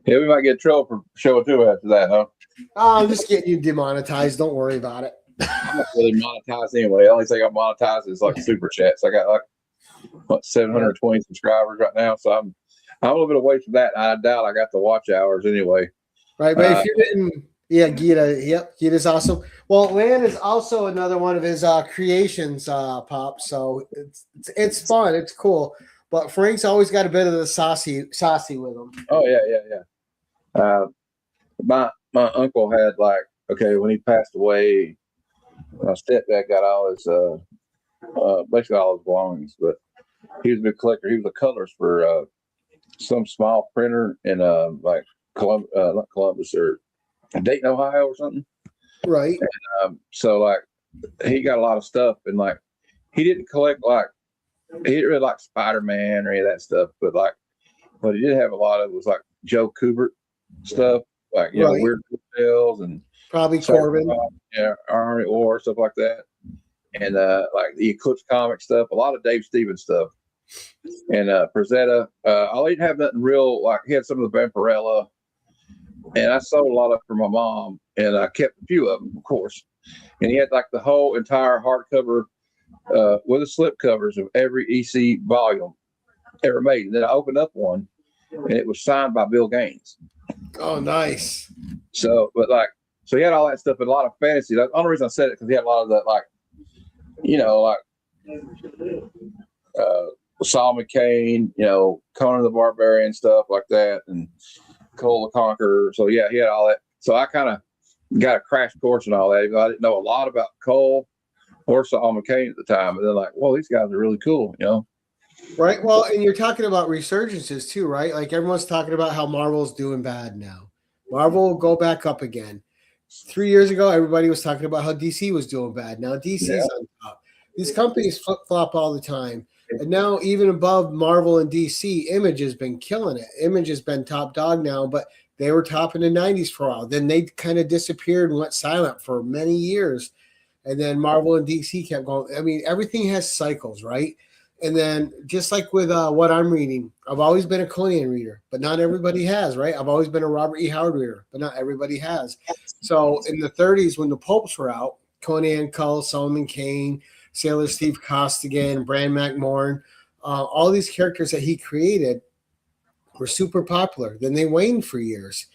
yeah, we might get in trouble for show 2 after that, huh? I'm just getting you demonetized. Don't worry about it. I'm not really monetized anyway. The only thing I'm monetized is like super chats. I got like 720 subscribers right now, so I'm a little bit away from that. I doubt I got the watch hours anyway. Right, but if you didn't, Gita, yep, Gita's awesome. Well, Lan is also another one of his creations, Pop. So it's fun, it's cool. But Frank's always got a bit of the saucy with him. Oh yeah. My uncle had when he passed away, my stepdad got all his basically all his belongings, but he was a big collector. He was a colorist for some small printer in not Columbus or Dayton, Ohio or something. Right. And, so he got a lot of stuff, and he didn't collect he didn't really like Spider-Man or any of that stuff, but what he did have a lot of was Joe Kubert stuff, Weird Tales and probably Corbin, Army War, stuff like that, and the Eclipse comic stuff, a lot of Dave Stevens stuff, and Frazetta. I didn't have nothing real he had some of the Vampirella, and I sold a lot of it for my mom, and I kept a few of them, of course. And he had the whole entire hardcover with the slip covers of every EC volume ever made. And then I opened up one, and it was signed by Bill Gaines. Oh, nice. So, so he had all that stuff and a lot of fantasy. The only reason I said it because he had a lot of that, Solomon Kane, Conan the Barbarian, stuff like that, and Cole the Conqueror. So yeah, he had all that. So I kind of got a crash course and all that. Even though I didn't know a lot about Cole or Solomon Kane at the time, but they're whoa, these guys are really cool, Right. Well, and you're talking about resurgences too, right? Everyone's talking about how Marvel's doing bad now. Marvel will go back up again. 3 years ago, everybody was talking about how DC was doing bad. Now DC's on top. These companies flip-flop all the time. And now even above Marvel and DC, Image has been killing it. Image has been top dog now, but they were top in the 90s for a while. Then they kind of disappeared and went silent for many years. And then Marvel and DC kept going. I mean, everything has cycles, right? And then just like with what I'm reading, I've always been a Conan reader, but not everybody has, right? I've always been a Robert E. Howard reader, but not everybody has. So in the 30s, when the pulps were out, Conan, Cull, Solomon Kane, Sailor Steve Costigan, Bran McMorn, all these characters that he created were super popular. Then they waned for years.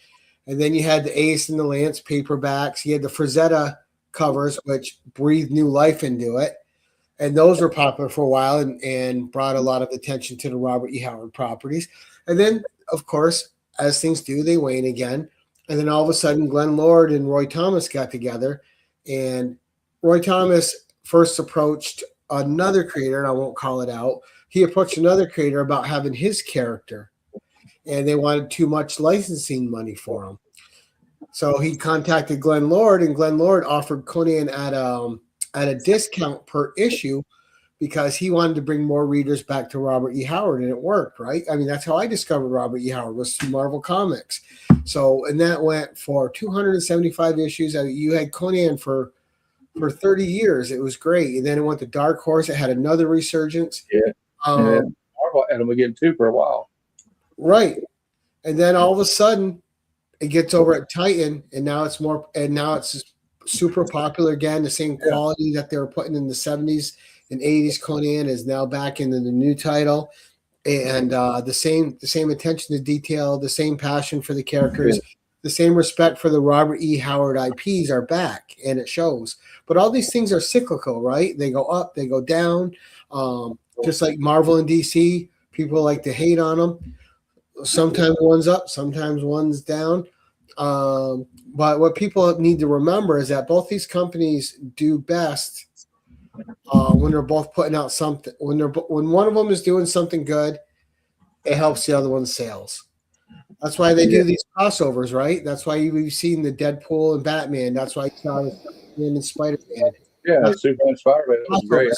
And then you had the Ace and the Lance paperbacks. You had the Frazetta covers, which breathed new life into it. And those were popular for a while and brought a lot of attention to the Robert E. Howard properties. And then, of course, as things do, they wane again. And then all of a sudden, Glenn Lord and Roy Thomas got together. And Roy Thomas first approached another creator, and I won't call it out. He approached another creator about having his character. And they wanted too much licensing money for him. So he contacted Glenn Lord, and Glenn Lord offered Conan at a discount per issue because he wanted to bring more readers back to Robert E. Howard, and it worked, right? I mean, that's how I discovered Robert E. Howard, was through Marvel Comics. So, and that went for 275 issues. I mean, you had Conan for 30 years. It was great. And then it went to Dark Horse. It had another resurgence. Yeah. And Marvel had him again too for a while. Right. And then all of a sudden it gets over at Titan, and now it's super popular again. The same quality that they were putting in the 70s and 80s. Conan is now back into the new title. And the same attention to detail, the same passion for the characters, the same respect for the Robert E. Howard IPs are back, and it shows. But all these things are cyclical, right? They go up, they go down. Just like Marvel and DC, people like to hate on them. Sometimes one's up, sometimes one's down. But what people need to remember is that both these companies do best when they're both putting out something. When one of them is doing something good, it helps the other one's sales. That's why they do these crossovers, right? That's why we've seen the Deadpool and Batman. That's why you saw Batman and Spider-Man. Yeah, Superman, Spider-Man was great.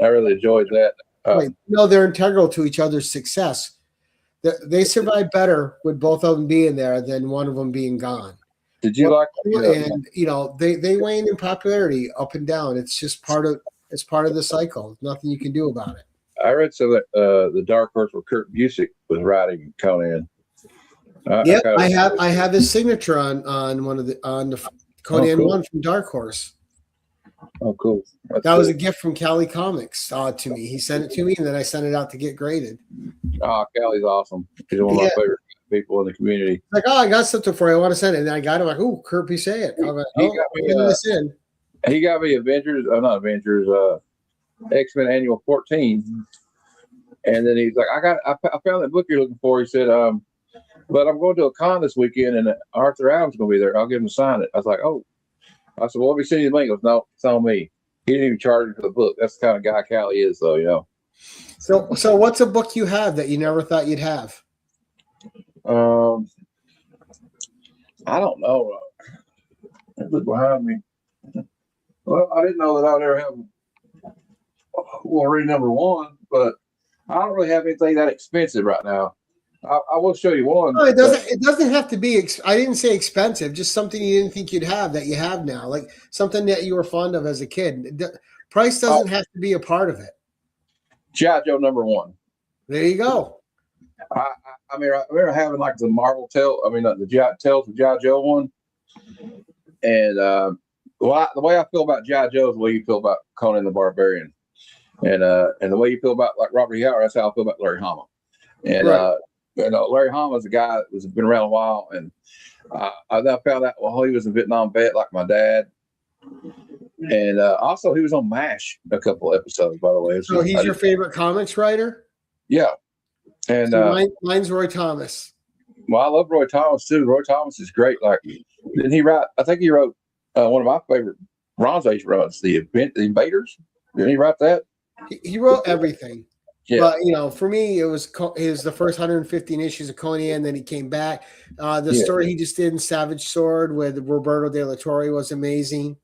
I really enjoyed that. Right. They're integral to each other's success. They survive better with both of them being there than one of them being gone. Did you like? And they wane in popularity up and down. It's just part of the cycle. Nothing you can do about it. I read some of the Dark Horse where Kurt Busiek was writing Conan. I have his signature on the Conan one from Dark Horse. Oh, cool. That was a gift from Cali Comics to me. He sent it to me, and then I sent it out to get graded. Oh, Cali's awesome. He's one of my favorite people in the community. Like, I got something for you. I want to send it. And then I got him like, "Ooh, Kurt Busiek." I'm like, this in. He got me X-Men Annual 14. And then he's like, I found that book you're looking for. He said, but I'm going to a con this weekend, and Arthur Adams going to be there. I'll give him a sign it. I was like, oh. I said, well, let me send you the link. He goes, no, it's on me. He didn't even charge me for the book. That's the kind of guy Cali is, though, So what's a book you have that you never thought you'd have? I don't know. Look behind me. Well, I didn't know that I would ever have Wolverine #1, but I don't really have anything that expensive right now. I will show you one. No, it doesn't have to be. I didn't say expensive. Just something you didn't think you'd have that you have now, like something that you were fond of as a kid. Price doesn't have to be a part of it. G.I. Joe #1. There you go. I remember having like the Marvel the G.I. Tales of G.I. Joe one, and the way I feel about G.I. Joe is the way you feel about Conan the Barbarian, and the way you feel about like Robert E. Howard, that's how I feel about Larry Hama, and. Right. Larry Hama is a guy that has been around a while, and I found out he was a Vietnam vet like my dad, and also he was on MASH a couple episodes, by the way. So he's your favorite comics writer? Yeah, and mine's Roy Thomas. Well, I love Roy Thomas too. Roy Thomas is great. Like, didn't he write? I think he wrote one of my favorite Bronze Age runs, the Invaders. Didn't he write that? He wrote everything. Yeah. But for me, it was the first 115 issues of Conan. Then he came back. The story he just did in Savage Sword with Roberto De La Torre was amazing.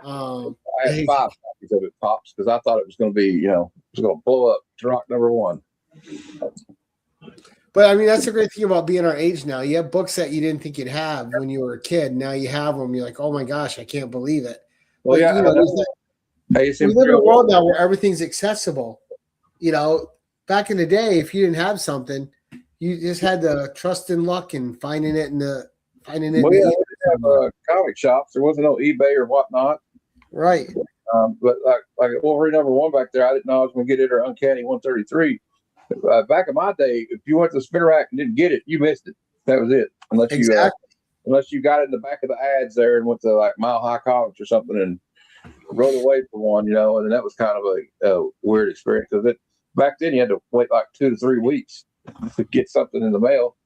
I had 5 copies of it, Pops, because I thought it was going to be, it was going to blow up to rock #1. But I mean, that's the great thing about being our age now. You have books that you didn't think you'd have when you were a kid. Now you have them. You're like, oh my gosh, I can't believe it. Well, we live in a world now where everything's accessible. Back in the day, if you didn't have something, you just had to trust in luck and finding it. We didn't have comic shops. There wasn't no eBay or whatnot. Right. But like Wolverine #1 back there, I didn't know I was going to get it or Uncanny 133. Back in my day, if you went to the spinner rack and didn't get it, you missed it. That was it. Unless you got it in the back of the ads there and went to like Mile High Comics or something and rode away for one, and that was kind of a weird experience because back then you had to wait like 2 to 3 weeks to get something in the mail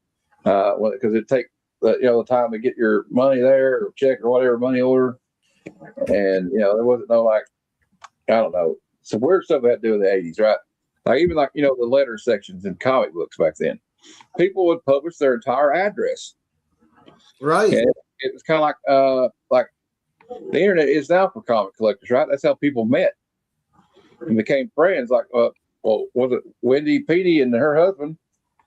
because it'd take the time to get your money there or check or whatever money order, and there wasn't no I don't know, some weird stuff they had to do in the 80s, right? Like even the letter sections in comic books back then, people would publish their entire address, right? it was kind of like the internet is now for comic collectors, right? That's how people met and became friends. Like, well, was it Wendy Petey and her husband?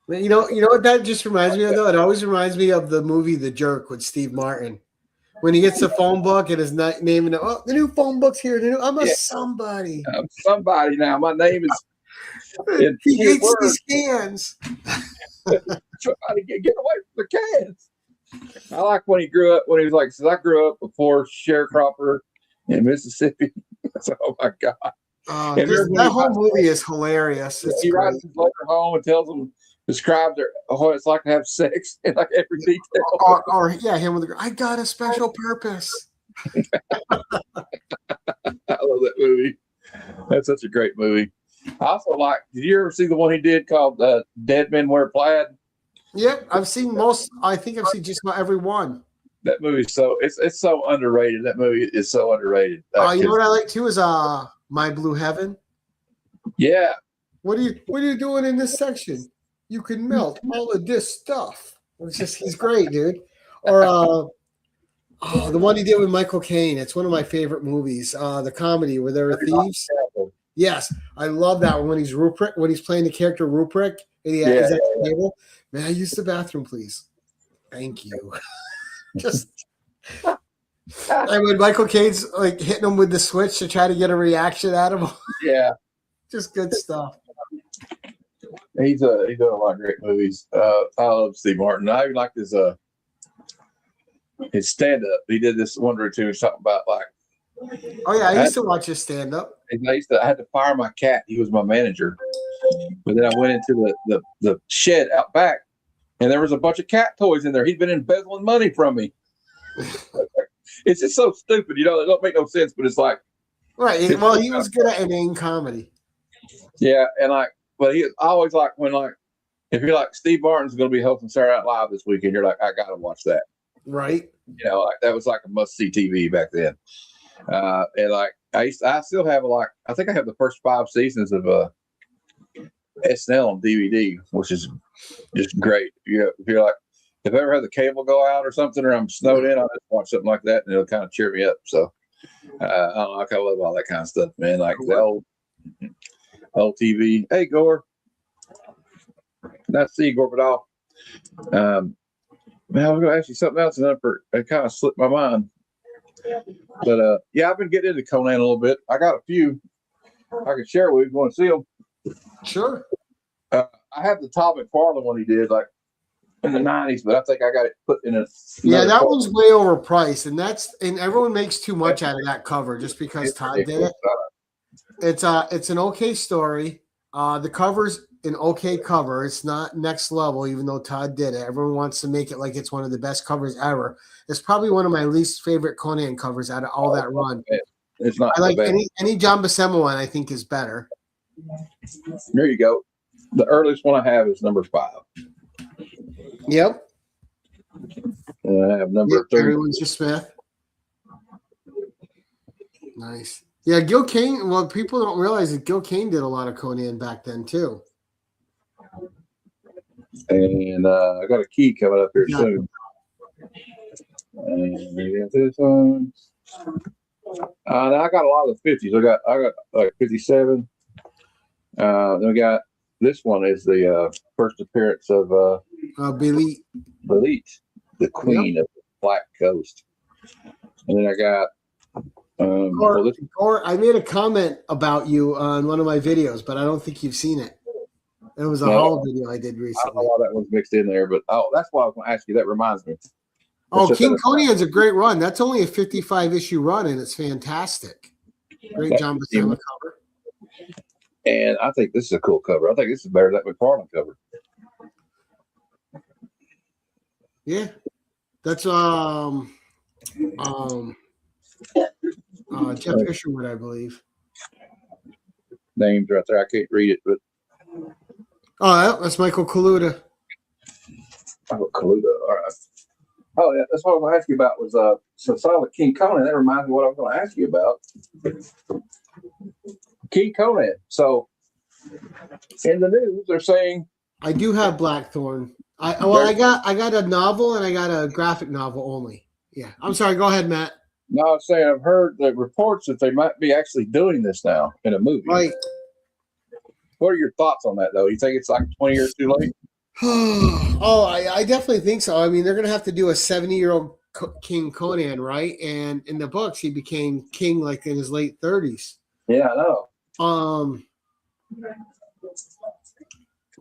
You know what that just reminds me of, though? It always reminds me of the movie The Jerk with Steve Martin. When he gets the phone book and his name, and the new phone book's here. I'm a somebody. I'm somebody now. My name is. He hates these cans. Trying to get away from the cans. I like when he grew up. When he was like, "Since I grew up before sharecropper in Mississippi." So, oh my god! That whole movie is hilarious. He writes his letter home and tells them, describes what it's like to have sex in like every detail. Or him with the girl. I got a special purpose. I love that movie. That's such a great movie. I also like. Did you ever see the one he did called "Dead Men Wear Plaid"? Yep, I've seen most. I think I've seen just about every one. That movie's it's so underrated. That movie is so underrated. You know what I like too is My Blue Heaven. Yeah. What are you doing in this section? You can melt all of this stuff. It's just he's great, dude. Or the one he did with Michael Caine. It's one of my favorite movies. The comedy where there were thieves. Yes, I love that one when he's Ruprecht, when he's playing the character Ruprecht, and he's at the table. May I use the bathroom, please? Thank you. Just and when Michael Caine's like hitting him with the switch to try to get a reaction out of him. Yeah, just good stuff. He's done a lot of great movies. I love Steve Martin. I even like his stand up. He did this one or two. He's talking about like. Oh yeah, I used to watch his stand up. I had to fire my cat. He was my manager. But then I went into the shed out back, and there was a bunch of cat toys in there. He'd been embezzling money from me. It's just so stupid, it don't make no sense. But it's like, right. Well, he was good at inane comedy. Yeah, and but he always like when if you're like Steve Martin's going to be hosting Saturday Night Live this weekend, you're like, I got to watch that. Right. That was like a must see TV back then. And like I still have I think I have the first 5 seasons of SNL on DVD, which is just great. If you're like, if I ever had the cable go out or something, or I'm snowed in, I'll just watch something like that, and it'll kind of cheer me up. So I don't know, I kind of love all that kind of stuff, man. Like the old TV. Hey, Gore. Not see Gore, but man, I was going to ask you something else, and it kind of slipped my mind. But yeah, I've been getting into Conan a little bit. I got a few I can share with you if you want to see them. Sure. I have the Todd McFarlane one he did like in the 90s, but I think I got it put in a. Yeah, that one's way overpriced, and everyone makes too much out of that cover just because Todd did it. It's an okay story. The cover's an okay cover. It's not next level, even though Todd did it. Everyone wants to make it like it's one of the best covers ever. It's probably one of my least favorite Conan covers out of all that run. It's not. I like any John Buscema one. I think is better. There you go. The earliest one I have is number 5. Yep. And I have number 30. Terry Winter Smith. Nice. Yeah, Gil Kane. Well, people don't realize that Gil Kane did a lot of Conan back then too. And I got a key coming up here soon. And we got this one. Now I got a lot of the 50s. I got like 57. Then we got this one is the first appearance of Belit, the Queen of the Black Coast. And then I got or I made a comment about you on one of my videos, but I don't think you've seen it. It was a haul video I did recently. I don't know why that one's mixed in there, but that's why I was going to ask you. That reminds me. King Conan's a great run. That's only a 55 issue run, and it's fantastic. Great John Buscema cover. And I think this is a cool cover. I think this is better than that McFarlane cover. Yeah, that's Jeff Fisherwood, I believe. Names right there. I can't read it, but that's Michael Kaluta. Michael Kaluta. All right. Oh yeah, that's what I was going to ask you about. Was so Silent King Conan. That reminds me of what I was going to ask you about. King Conan. So in the news, they're saying I do have Blackthorn. I got a novel and I got a graphic novel only. Yeah. I'm sorry. Go ahead, Matt. No, I'm saying I've heard the reports that they might be actually doing this now in a movie. Right. What are your thoughts on that, though? You think it's like 20 years too late? Oh, I definitely think so. I mean, they're going to have to do a 70-year-old King Conan, right? And in the books, he became king like in his late 30s. Yeah, I know.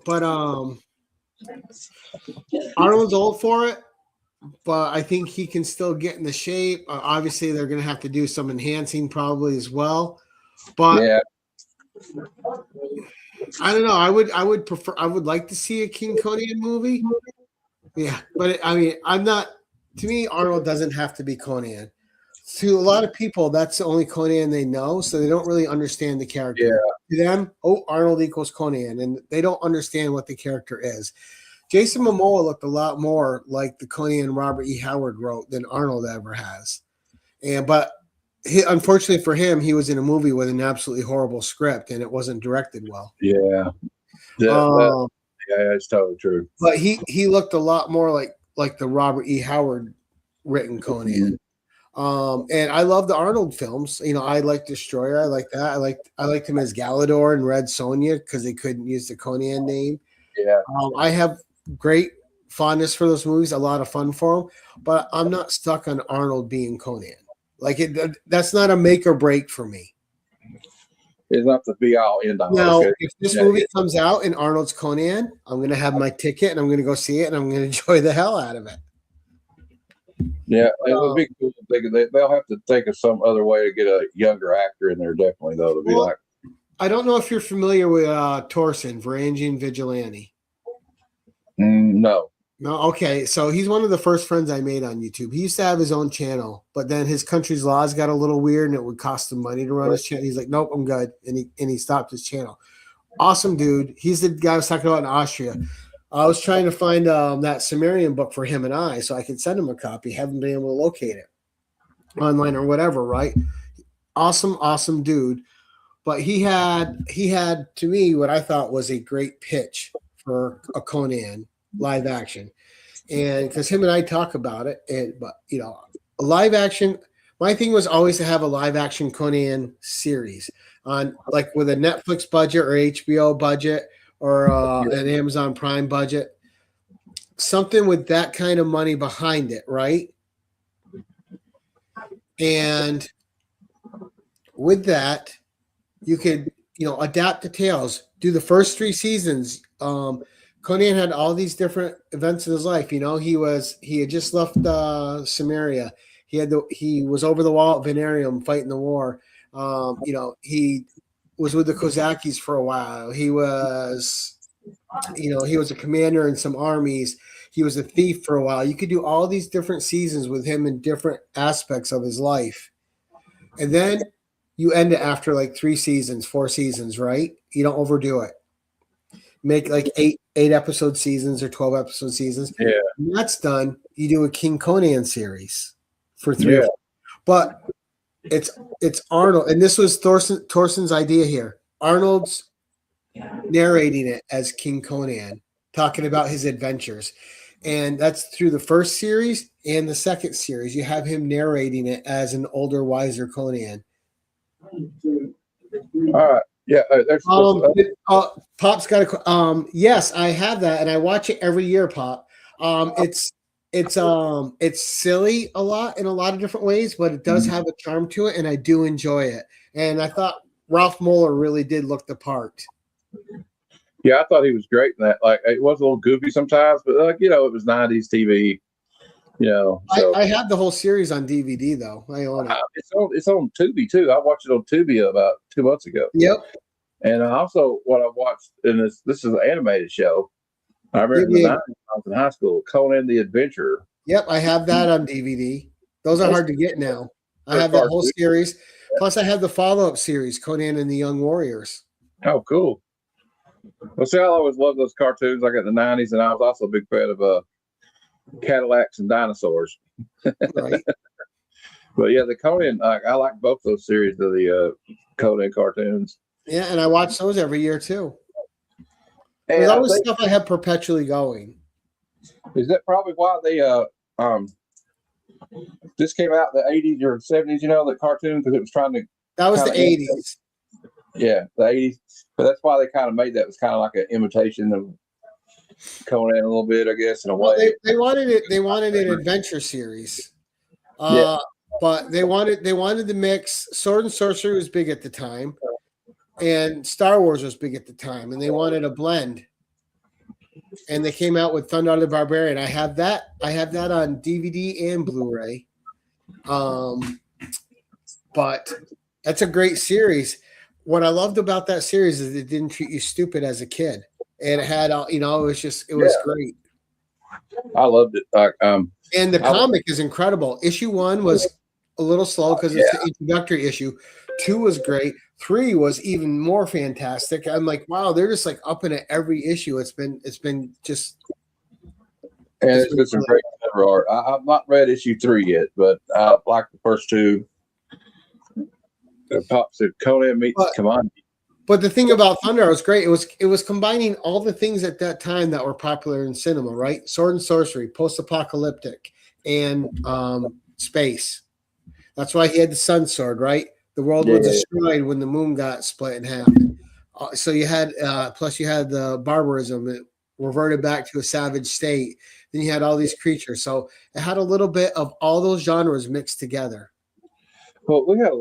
But Arnold's old for it, but I think he can still get in the shape. Obviously, they're going to have to do some enhancing probably as well. But Yeah. I don't know. I would prefer. I would like to see a King Conan movie. Yeah, but I mean, I'm not. To me, Arnold doesn't have to be Conan. To a lot of people, that's the only Conan they know, so they don't really understand the character. Yeah. To them, Arnold equals Conan, and they don't understand what the character is. Jason Momoa looked a lot more like the Conan Robert E. Howard wrote than Arnold ever has. But unfortunately for him, he was in a movie with an absolutely horrible script, and it wasn't directed well. Yeah. Yeah, it's totally true. But he looked a lot more like the Robert E. Howard written Conan. And I love the Arnold films. You know, I like Destroyer. I like that. I liked him as Galador and Red Sonja because they couldn't use the Conan name. Yeah. I have great fondness for those movies. A lot of fun for them, but I'm not stuck on Arnold being Conan. Like that's not a make or break for me. It's not the be all end all. Now, Okay. if this movie comes out and Arnold's Conan, I'm going to have my ticket and I'm going to go see it and I'm going to enjoy the hell out of it. Yeah, it would be cool. They'll have to think of some other way to get a younger actor in there, definitely, though, to be like. I don't know if you're familiar with Torsen, Varangian Vigilante. No. No, okay. So he's one of the first friends I made on YouTube. He used to have his own channel, but then his country's laws got a little weird and it would cost him money to run his channel. He's like, nope, I'm good. And he stopped his channel. Awesome dude. He's the guy I was talking about in Austria. I was trying to find that Sumerian book for him and I so I could send him a copy. Haven't been able to locate it online or whatever, right? Awesome dude. But he had to me what I thought was a great pitch for a Conan live action. And because him and I talk about it, but you know, a live action, my thing was always to have a live action Conan series on like with a Netflix budget or HBO budget or an Amazon Prime budget, something with that kind of money behind it, right? And with that, you could, you know, adapt the tales, do the first 3 seasons. Conan had all these different events in his life. You know, he had just left Samaria. He was over the wall at Venarium fighting the war. You know, he was with the Kozakis for a while. He was a commander in some armies. He was a thief for a while. You could do all these different seasons with him in different aspects of his life. And then you end it after like 3 seasons, 4 seasons, right? You don't overdo it. Make like 8 episode seasons or 12 episode seasons. Yeah. When that's done, you do a King Conan series for 3 or 4. But it's Arnold, and this was Torsen's idea here. Arnold's narrating it as King Conan, talking about his adventures. And that's through the first series and the second series. You have him narrating it as an older, wiser Conan. All right. Yeah. Pop's got a yes, I have that, and I watch it every year, Pop. It's silly a lot in a lot of different ways, but it does have a charm to it, and I do enjoy it. And I thought Ralph Moeller really did look the part. Yeah, I thought he was great in that. Like, it was a little goofy sometimes, but like, you know, it was 90s TV. You know, so. I have the whole series on DVD though. I own it. It's on Tubi too. I watched it on Tubi about 2 months ago. Yep. And also, what I watched, and this is an animated show. I remember in the 90s, I was in high school, Conan the Adventurer. Yep, I have that on DVD. Those are hard to get now. I have that whole series. Plus, I have the follow-up series, Conan and the Young Warriors. Oh, cool. Well, see, I always loved those cartoons like in the 90s, and I was also a big fan of Cadillacs and dinosaurs. Right. But yeah, the Conan, I like both those series of the Conan cartoons. Yeah, and I watch those every year too. There's always stuff I have perpetually going. Is that probably why they This came out in the 80s or 70s, you know, the cartoon, because it was trying to. That was the kinda 80s. Yeah, the 80s. But that's why they kind of made that. It was kind of like an imitation of Conan a little bit, I guess, in a way. Well, they wanted it. They wanted an adventure series. But they wanted to mix. Sword and Sorcery was big at the time, and Star Wars was big at the time, and they wanted a blend. And they came out with Thunder the Barbarian. I have that on DVD and Blu-ray. But that's a great series. What I loved about that series is it didn't treat you stupid as a kid, and it had, it was great. I loved it. And the comic is incredible. Issue 1 was a little slow because it's the introductory issue. 2 was great. 3 was even more fantastic. I'm like, wow, they're just like upping it every issue. It's been just. And it's been some great cover art. I've not read issue 3 yet, but I like the first 2. Pops said Conan meets Command. But the thing about Thunder was great. It was combining all the things at that time that were popular in cinema, right? Sword and sorcery, post-apocalyptic, and space. That's why he had the sun sword, right? The world was destroyed when the moon got split in half. So you had, plus you had the barbarism. It reverted back to a savage state. Then you had all these creatures. So it had a little bit of all those genres mixed together. Well, we had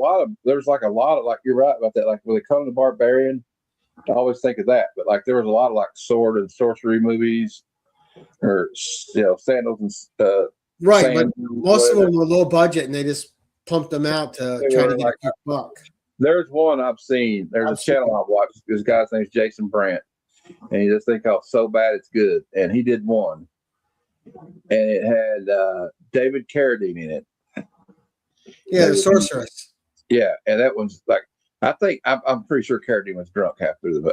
there's like a lot of, like, you're right about that. Like when they come to Barbarian, I always think of that. But like there was a lot of like sword and sorcery movies, or sandals and right. But most of them were low budget, and they just pumped them out to try to get a quick buck. There's one I've seen. There's a channel I've watched. This guy's name's Jason Brandt, and he just think, "Oh, so bad it's good." And he did one, and it had David Carradine in it. Yeah, the sorceress. Yeah, and that one's like, I think I'm pretty sure Carradine was drunk half the movie.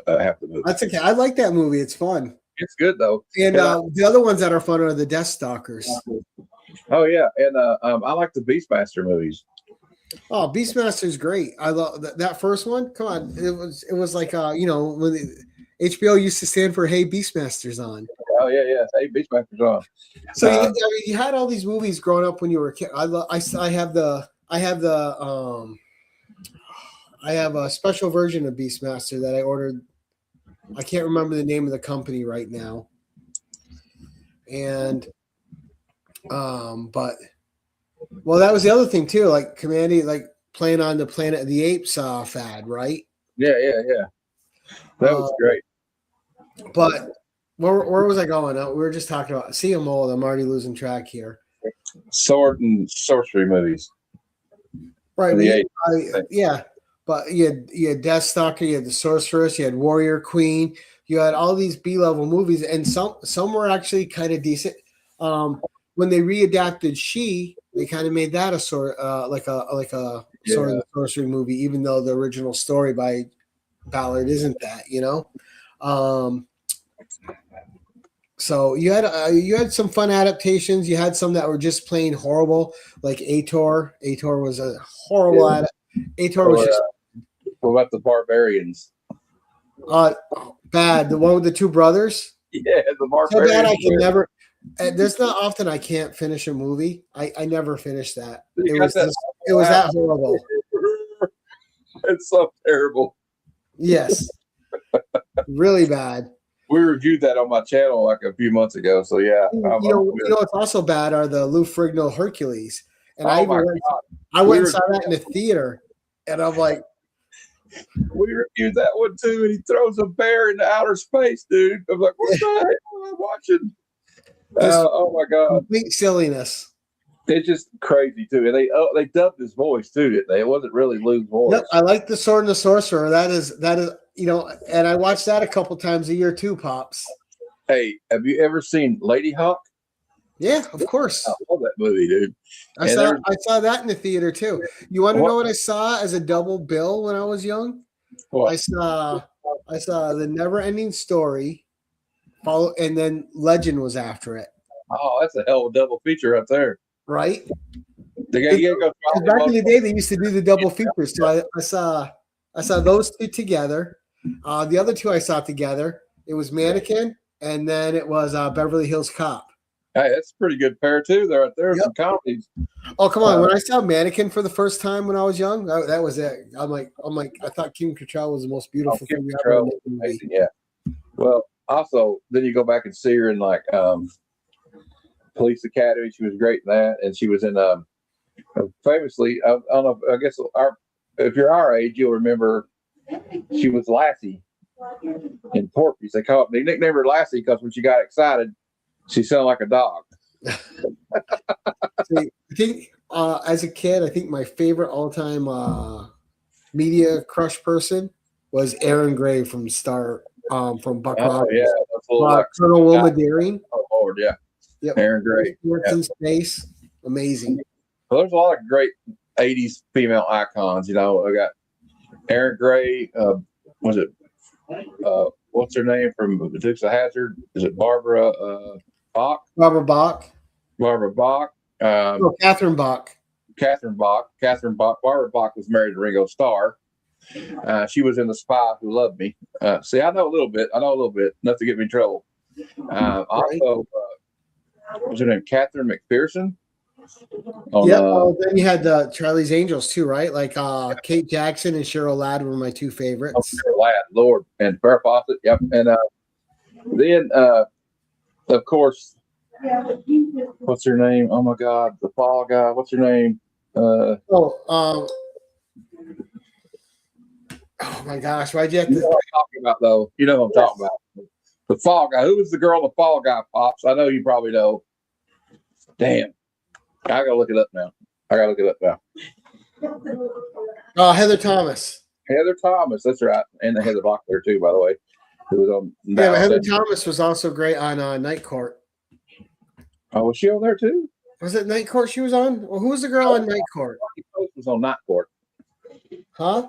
That's okay. I like that movie. It's fun. It's good though. And the other ones that are fun are the Death Stalkers. Oh yeah, and I like the Beastmaster movies. Oh, Beastmaster's great. I love that first one. Come on, it was like when HBO used to stand for "Hey, Beastmaster's on." Oh yeah. Hey, Beastmaster's on. So you had all these movies growing up when you were a kid. I have a special version of Beastmaster that I ordered. I can't remember the name of the company right now. And but that was the other thing too, like Commandy, like playing on the Planet of the Apes fad, right? Yeah. That was great. But where was I going? We were just talking about CMO. I'm already losing track here. Sword and sorcery movies. Right. But you had Death Stalker, you had the Sorceress, you had Warrior Queen, you had all these B-level movies, and some were actually kind of decent. When they readapted She, they kind of made that a sword, like a sword and sorcery movie, even though the original story by Ballard isn't that, So you had some fun adaptations. You had some that were just plain horrible, like Ator. Ator was a horrible Ator was just. What about the Barbarians? Bad. The one with the two brothers. Yeah, the Barbarians. So bad I can never. There's not often I can't finish a movie. I never finished that. It was that horrible. It's so terrible. Yes, really bad. We reviewed that on my channel like a few months ago. So yeah, what's also bad are the Lou Ferrigno Hercules, and I went and saw that in the theater, and I'm like, we reviewed that one too, and he throws a bear into outer space, dude. I'm like, what the hell am I watching? Oh my god, complete silliness. It's just crazy too, and they dubbed his voice too, didn't they? It wasn't really Lou's voice. Yep, I like the Sword and the Sorcerer. That is, and I watched that a couple times a year too, Pops. Hey, have you ever seen Lady Hawk? Yeah, of course. I love that movie, dude. I saw that in the theater too. You want to know what I saw as a double bill when I was young? What? I saw The Never Ending Story, and then Legend was after it. Oh, that's a hell of a double feature right there. Right? Back in the day, they used to do the double features. So I saw those two together. The other two I saw together. It was Mannequin, and then it was Beverly Hills Cop. Hey, that's a pretty good pair too. They're right there. Yep. Some comedies. Oh, come on! When I saw Mannequin for the first time when I was young, that was it. I'm like, I thought Kim Cattrall was the most beautiful Kim thing ever. Cattrall was amazing, yeah. Well, also, then you go back and see her in like Police Academy. She was great in that, and she was in famously. I don't know. I guess if you're our age, you'll remember she was Lassie in Porky's. They nicknamed her Lassie because when she got excited, she sounded like a dog. See, I think as a kid, I think my favorite all-time media crush person was Aaron Gray from Buck Rogers. Yeah, that's a little Colonel Wilma Daring. Oh Lord, yeah. Yep. Aaron Gray. Works in space. Amazing. Well, there's a lot of great '80s female icons. You know, I got Aaron Gray. Was it? What's her name from The Dukes of Hazzard? Is it Barbara Bach? Barbara Bach. Barbara Bach. Catherine Bach. Catherine Bach. Catherine Bach. Barbara Bach was married to Ringo Starr. She was in The Spy Who Loved Me. See, I know a little bit. Enough to get me in trouble. Also, was her name Catherine McPherson? Then you had Charlie's Angels too, right? Like Kate Jackson and Cheryl Ladd were my two favorites. Cheryl Ladd, Lord, and Farrah Fawcett. Yep. And then, of course, what's her name? Oh my God, the Fall Guy. What's her name? Oh my gosh, why'd you have to? You know what I'm talking about, though. You know what I'm talking about. The Fall Guy. Who was the girl in the Fall Guy, Pops? I know you probably know. Damn. I gotta look it up now. Heather Thomas. Heather Thomas. That's right. And the Heather Block there too, by the way. Who was on? Yeah, but Heather Thomas was also great on Night Court. Oh, was she on there too? Was it Night Court she was on? Well, who was the girl on Night Court? Marky Post was on Night Court. Huh?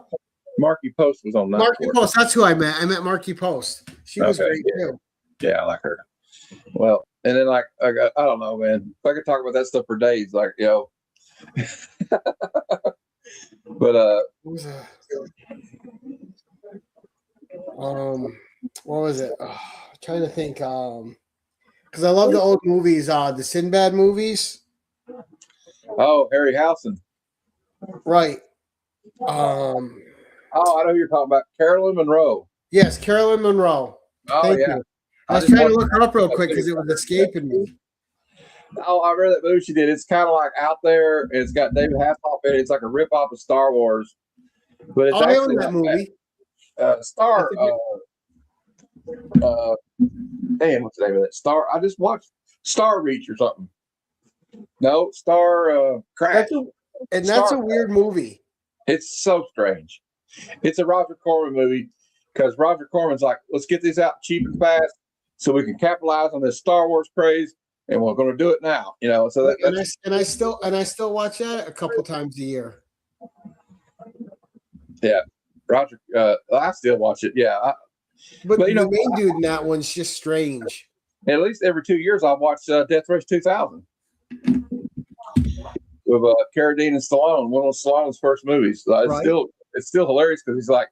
Marky Post was on Night Court. Marky Post. That's who I meant. I meant Marky Post. She was great too. Yeah, I like her. Well, and then like I don't know, man. If I could talk about that stuff for days, like but what was it? Trying to think. Because I love the old movies, the Sinbad movies. Oh, Harryhausen. Right. Oh, I know who you're talking about. Carolyn Monroe. Yes, Carolyn Monroe. Oh, Thank yeah. you. I was trying to look her up real quick because it was escaping me. Oh, I read that movie she did. It's kind of like out there. It's got David Hasselhoff in it. It's like a rip-off of Star Wars. But it's I own that movie. Damn, what's the name of that? I just watched Star Reach or something. No, Star Crash. That's a weird movie. It's so strange. It's a Roger Corman movie because Roger Corman's like, let's get this out cheap and fast so we can capitalize on this Star Wars craze, and we're going to do it now. You know, so I still watch that a couple times a year. Yeah, Roger. I still watch it. Yeah, but the main dude in that one's just strange. At least every 2 years, I watch Death Race 2000 with Carradine and Stallone. One of Stallone's first movies. It's still hilarious because he's like,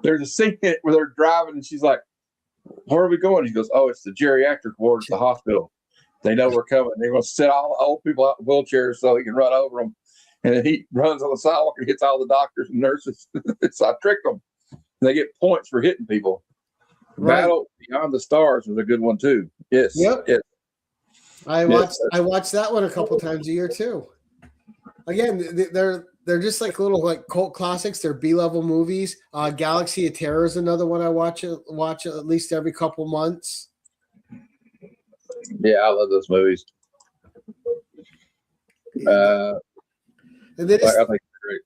there's a scene in it where they're driving and she's like, where are we going? He goes, oh, it's the geriatric ward at the hospital. They know we're coming. They're going to set all the old people out in wheelchairs so he can run over them. And then he runs on the sidewalk and hits all the doctors and nurses. So I tricked them. And they get points for hitting people. Right. Battle Beyond the Stars was a good one too. Yes. Yep. Yes. I watched that one a couple times a year too. Again, they're just like little like cult classics. They're B-level movies. Galaxy of Terror is another one I watch at least every couple months. Yeah, I love those movies. And they just, I think they're great.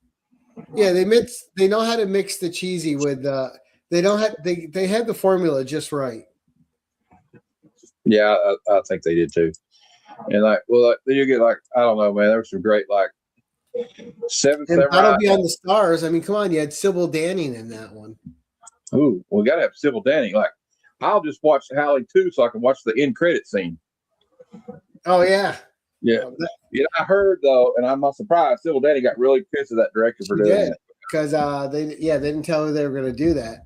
Yeah, they know how to mix the cheesy with they had the formula just right. Yeah, I think they did too. And you get I don't know, man. There were some great Seven and Battle Beyond the Stars. I mean, come on, you had Sybil Danning in that one. Ooh, we gotta have Sybil Danning. I'll just watch the Halley 2 so I can watch the end credit scene. Oh yeah. Yeah. Yeah, I heard though, and I'm not surprised, Sybil Danning got really pissed at that director for doing that. Because they didn't tell her they were gonna do that.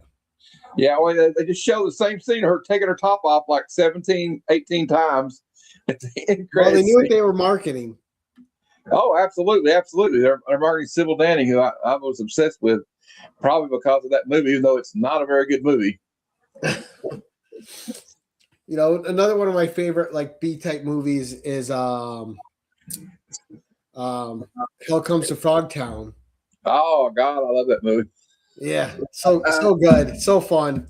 Yeah, well, they just show the same scene of her taking her top off 17, 18 times At the end Well, they credits knew what scene. they were marketing. Oh, absolutely, absolutely. They're marketing Sybil Danning, who I was obsessed with, probably because of that movie, even though it's not a very good movie. You know, another one of my favorite like B type movies is Hell Comes to Frogtown. Oh God, I love that movie. Yeah, so good, so fun.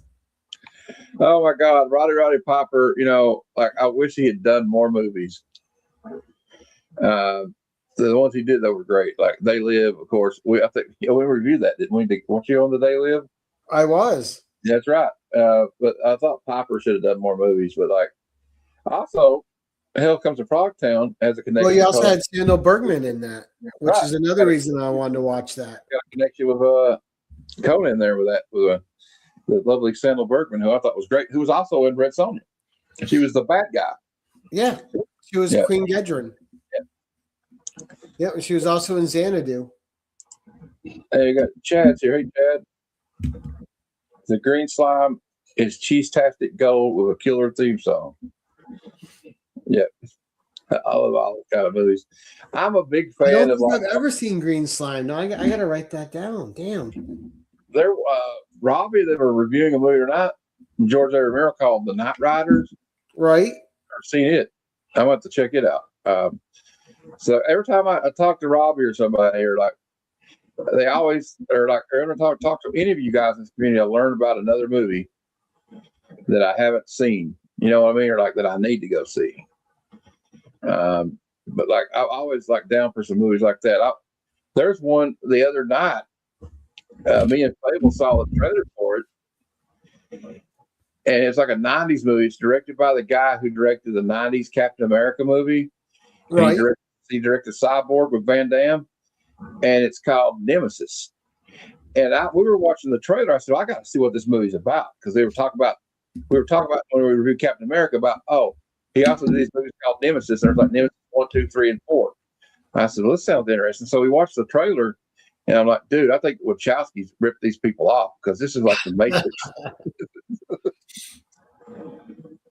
Oh my God, Roddy Piper. You know, like I wish he had done more movies. The ones he did that were great. Like They Live, of course. I think we reviewed that, didn't we? Weren't you on the They Live? I was. That's right. But I thought Piper should have done more movies. But like, also, Hell Comes to Frogtown has a connection. Well, you also had Sandal Bergman in that, which Right. is another reason I wanted to watch that. Got a connection with Conan there with that with the lovely Sandal Bergman, who I thought was great, who was also in Red Sonja. She was the bad guy. Yeah, she was Yeah. Queen Gedron. Yeah, and she was also in Xanadu. Hey, you got Chad's here. Hey, Chad. The Green Slime is cheese-tastic gold with a killer theme song. Yeah. I love all those kind of movies. I'm a big I fan don't of think like I've ever seen Green Slime. No, I got to write that down. Damn. there Robbie, they were reviewing a movie or not. George A. Romero called The Night Riders. Right? I've seen it. I want to check it out. So every time I talk to Robbie or somebody, or like they always are like, every time I talk to any of you guys in this community, I learn about another movie that I haven't seen. You know what I mean? Or like that I need to go see. But like I always like down for some movies like that. There's one the other night. Me and Fable saw the trailer for it, and it's like a '90s movie. It's directed by the guy who directed the '90s Captain America movie. Right. He directed Cyborg with Van Damme, and it's called Nemesis. And we were watching the trailer. I said, well, I got to see what this movie's about, because we were talking about when we reviewed Captain America about, he also did these movies called Nemesis. And there's like Nemesis 1, 2, 3, and 4. I said, well, this sounds interesting. So we watched the trailer, and I'm like, dude, I think Wachowski's ripped these people off, because this is like the Matrix.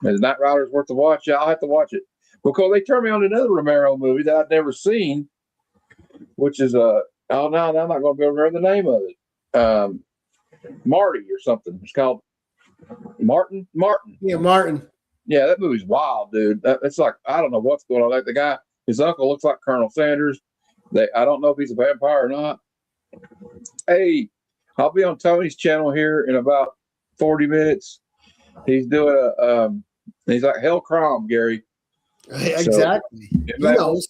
And Night Rider's worth the watch. Yeah, I'll have to watch it, because they turned me on to another Romero movie that I'd never seen, which is I'm not going to be able to remember the name of it. Marty or something. It's called Martin. Yeah, Martin. Yeah, that movie's wild, dude. It's like, I don't know what's going on. Like the guy, his uncle looks like Colonel Sanders. I don't know if he's a vampire or not. Hey, I'll be on Tony's channel here in about 40 minutes. He's doing he's like Hell Crom, Gary. Exactly. So, he knows.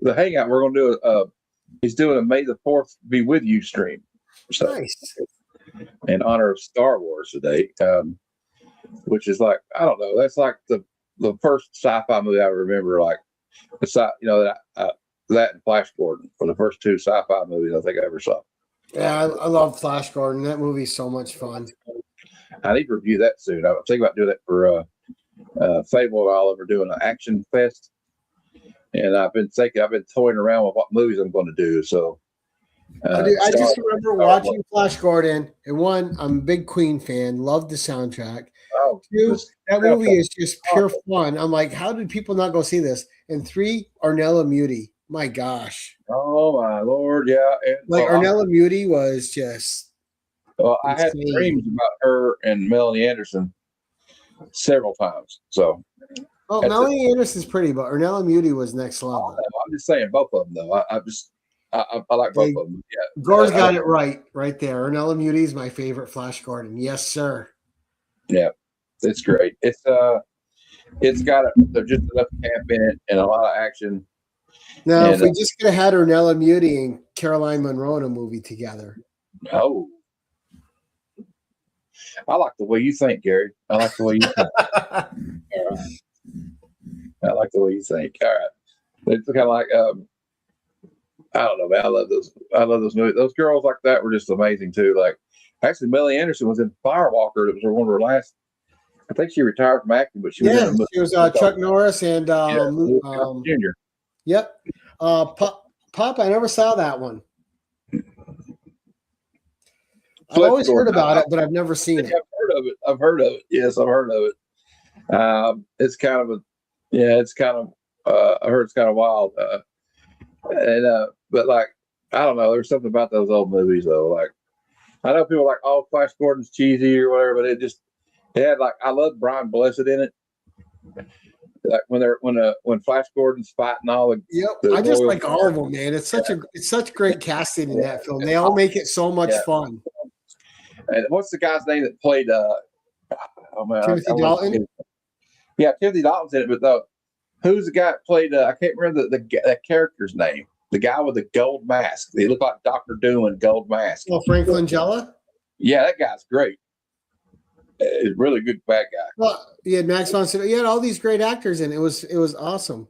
The Hangout, we're going to do he's doing a May the 4th Be With You stream. So, Nice. in honor of Star Wars today, which is like, I don't know, that's like the first sci-fi movie I remember, like, that and Flash Gordon were the first two sci-fi movies I think I ever saw. Yeah, I love Flash Gordon. That movie's so much fun. I need to review that soon. I'm thinking about doing that for Fable and Oliver, doing an action fest. And I've been toying around with what movies I'm going to do. So I just remember watching Flash Gordon, and one, I'm a big Queen fan, loved the soundtrack. Two, that movie is just pure fun. I'm like, how did people not go see this? And three, Ornella Muti. My gosh. Oh my Lord, yeah. And, Ornella Muti was just. Well, I had dreams about her and Melanie Anderson several times. So. Oh, Melanie Anderson's pretty, but Ornella Muti was next level. I'm just saying both of them, though. I like both of them. Yeah, Gore's got it right there. Ornella Muti is my favorite Flash Gordon. Yes, sir. Yeah, it's great. It's got there's just enough camp in it and a lot of action. Now, if we just could have had Ornella Muti and Caroline Munro in a movie together. Oh, I like the way you think, Gary. I like the way you think. All right. I like the way you think. All right. It's kind of like I don't know, man. I love those movies. Those girls like that were just amazing too. Like, actually, Melanie Anderson was in Firewalker. It was one of her last. I think she retired from acting, but she was in a movie. She was Chuck Norris and Jr. Yep. Pop, I never saw that one. I've always heard about it, but I've never seen it. I've heard of it. Yes, I've heard of it. It's kind of Yeah, it's kind of. I heard it's kind of wild. But like, I don't know. There's something about those old movies though. Like, I know people are like, oh, Flash Gordon's cheesy or whatever, but it had like, I love Brian Blessed in it. Like when Flash Gordon's fighting all the. Yep, the I just royal- like all of them, man. It's such great casting in that film. They all make it so much fun. And what's the guy's name that played? Oh man, Timothy Dalton? Yeah, Timothy Dalton's in it, but though, who's the guy that played? I can't remember the character's name. The guy with the gold mask. He looked like Dr. Doom in gold mask. Well, Frank Langella? Yeah, that guy's great. He's a really good bad guy. Well, you had Max von Sydow. You had all these great actors in it. It was awesome.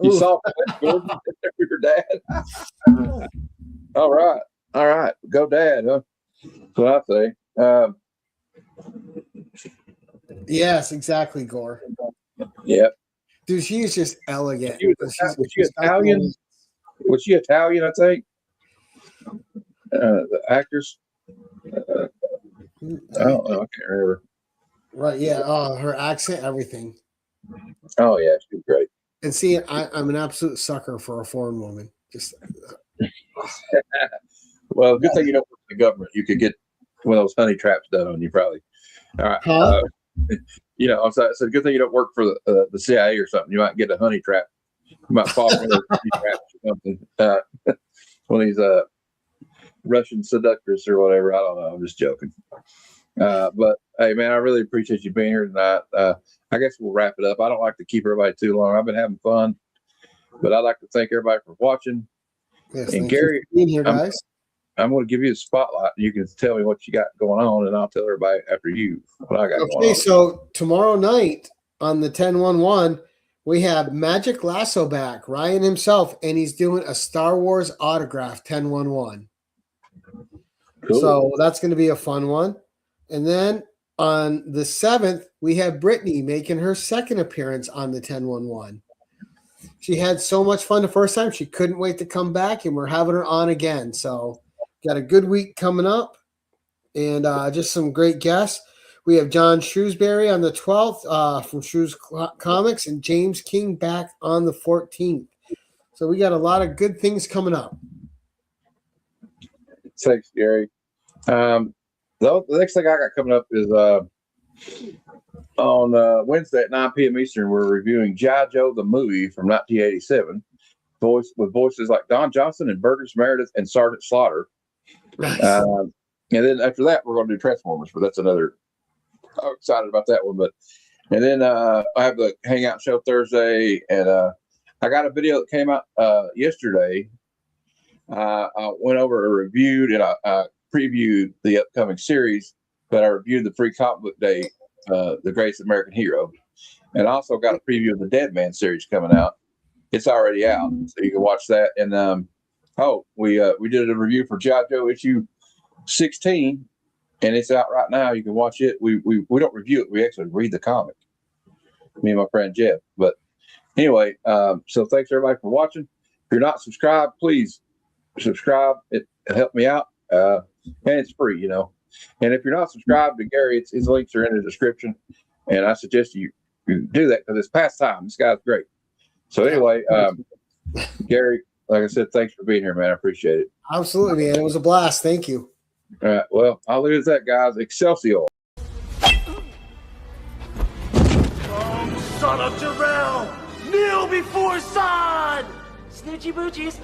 You Ooh. saw Flash Gordon, your dad. All right, go dad, huh? That's what I say. Yes, exactly, Gore. Yeah. Dude, she is just elegant. Was she Italian? Was she Italian? I think. The actress. I don't know. I can't remember. Right? Yeah. Oh, her accent, everything. Oh yeah, she's great. And see, I'm an absolute sucker for a foreign woman. Just Well, good thing you don't work for the government. You could get one of those honey traps done on you, probably. All right. Huh? It's a good thing you don't work for the CIA or something. You might get a honey trap. You might fall for those honey traps or something. One of these Russian seductress or whatever. I don't know. I'm just joking. But hey, man, I really appreciate you being here tonight. I guess we'll wrap it up. I don't like to keep everybody too long. I've been having fun, but I'd like to thank everybody for watching. yes, And thank Gary, you for being here, guys. I'm going to give you the spotlight. You can tell me what you got going on, and I'll tell everybody after you what I got going Okay, on. so tomorrow night on the 10-1-1, we have Magic Lasso back, Ryan himself, and he's doing a Star Wars autograph 10-1-1. Cool. So that's going to be a fun one. And then on the 7th, we have Brittany making her second appearance on the 10-1-1. She had so much fun the first time. She couldn't wait to come back, and we're having her on again. So got a good week coming up and just some great guests. We have John Shrewsbury on the 12th from Shrews Comics and James King back on the 14th. So we got a lot of good things coming up. Thanks, Gary. The next thing I got coming up is on Wednesday at 9 p.m. Eastern, we're reviewing G.I. Joe, the movie from 1987, with voices like Don Johnson and Burgess Meredith and Sergeant Slaughter. Nice. And then after that, we're going to do Transformers, but that's another. I'm excited about that one. And then I have the Hangout Show Thursday, and I got a video that came out yesterday. I went over and reviewed, and I previewed the upcoming series, but I reviewed the Free Comic Book Day, The Greatest American Hero, and I also got a preview of the Dead Man series coming out. It's already out, so you can watch that. And we did a review for G.I. Joe issue 16, and it's out right now. You can watch it. We don't review it. We actually read the comic, me and my friend Jeff. But anyway, so thanks everybody for watching. If you're not subscribed, please subscribe. It helped me out, and it's free, And if you're not subscribed to Gary, his links are in the description, and I suggest you do that because it's past time. This guy's great. So anyway, Gary, like I said, thanks for being here, man. I appreciate it. Absolutely, man. It was a blast. Thank you. All right. Well, I'll leave it at that, guys. Excelsior. Son of Jarrell! Kneel before Zod! Snoochie boochies!